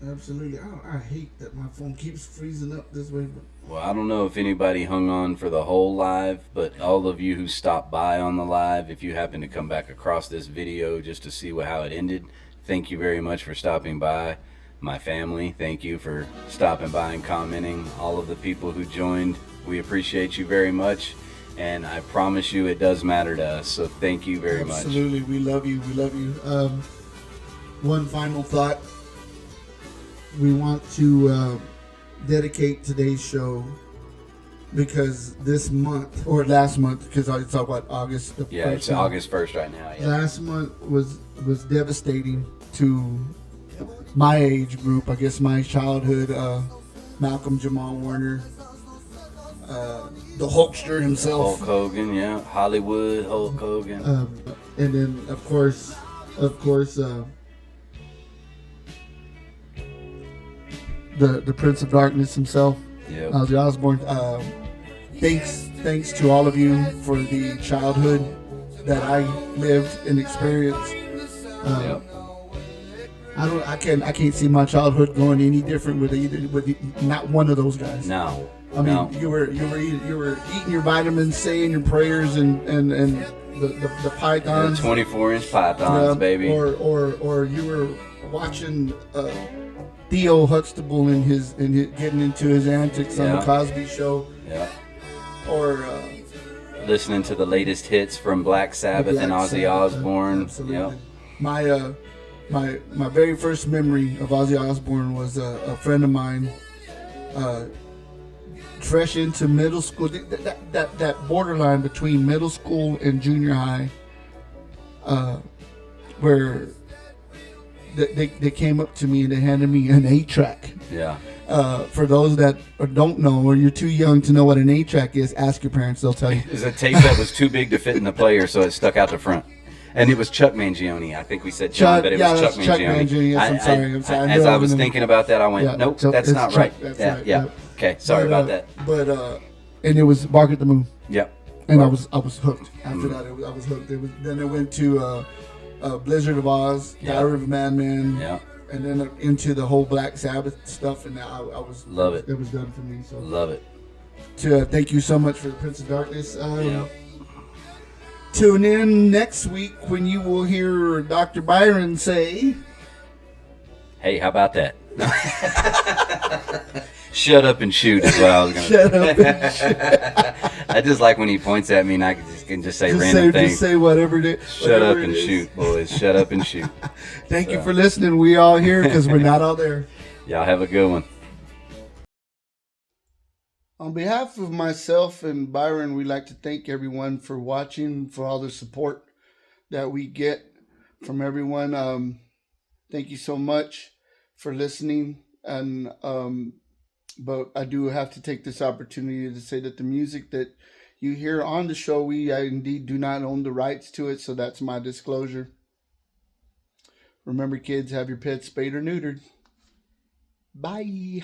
Absolutely. I hate that my phone keeps freezing up this way. Well, I don't know if anybody hung on for the whole live, but all of you who stopped by on the live, if you happen to come back across this video just to see how it ended, thank you very much for stopping by. My family, thank you for stopping by and commenting. All of the people who joined, we appreciate you very much. And I promise you it does matter to us. So thank you very much. Absolutely. We love you. We love you. One final thought. We want to dedicate today's show because this month, or last month, because I talk about August. It's August 1st right now. Yeah. Last month was devastating to my age group. I guess my childhood. Malcolm Jamal Warner. The Hulkster himself. Hulk Hogan, yeah. Hollywood Hulk Hogan. And then, of course, the Prince of Darkness himself, Ozzy Osbourne. Thanks to all of you for the childhood that I lived and experienced. I can't see my childhood going any different with not one of those guys. No. I mean, you were eating your vitamins, saying your prayers, and the pythons. 24-inch pythons, baby. Or you were watching Theo Huxtable in his getting into his antics on the Cosby Show. Yeah. Or listening to the latest hits from Black Sabbath and Ozzy Osbourne. Absolutely. Yep. My very first memory of Ozzy Osbourne was a friend of mine. Fresh into middle school, that borderline between middle school and junior high, where they came up to me and they handed me an 8-track. Yeah. For those that don't know, or you're too young to know what an 8-track is, ask your parents; they'll tell you. It was a tape that was too big to fit in the player, so it stuck out the front. And it was Chuck Mangione. I think we said John, but it was Chuck Mangione. Yes, I'm sorry. As I was thinking about that, I went, nope, that's not Chuck, right. That's yeah, right. yeah. Yep. Okay, sorry about that. But and it was Bark at the Moon. Yep. And I was hooked. After that, I was hooked. Then it went to Blizzard of Oz, Diary of a Madman. Yeah. And then into the whole Black Sabbath stuff, and I was love it. It was done for me. So love it. Thank you so much for the Prince of Darkness. Tune in next week when you will hear Dr. Byron say, "Hey, how about that?" Shut up and shoot is what I was going to say. Shut up and shoot. I just like when he points at me and I can just say random things. Just say whatever it is. Shut up and shoot, boys. Shut up and shoot. Thank you for listening. We all here because we're not all there. Y'all have a good one. On behalf of myself and Byron, we'd like to thank everyone for watching, for all the support that we get from everyone. Thank you so much for listening. And but I do have to take this opportunity to say that the music that you hear on the show, we indeed do not own the rights to it, so that's my disclosure. Remember, kids, have your pets spayed or neutered. Bye.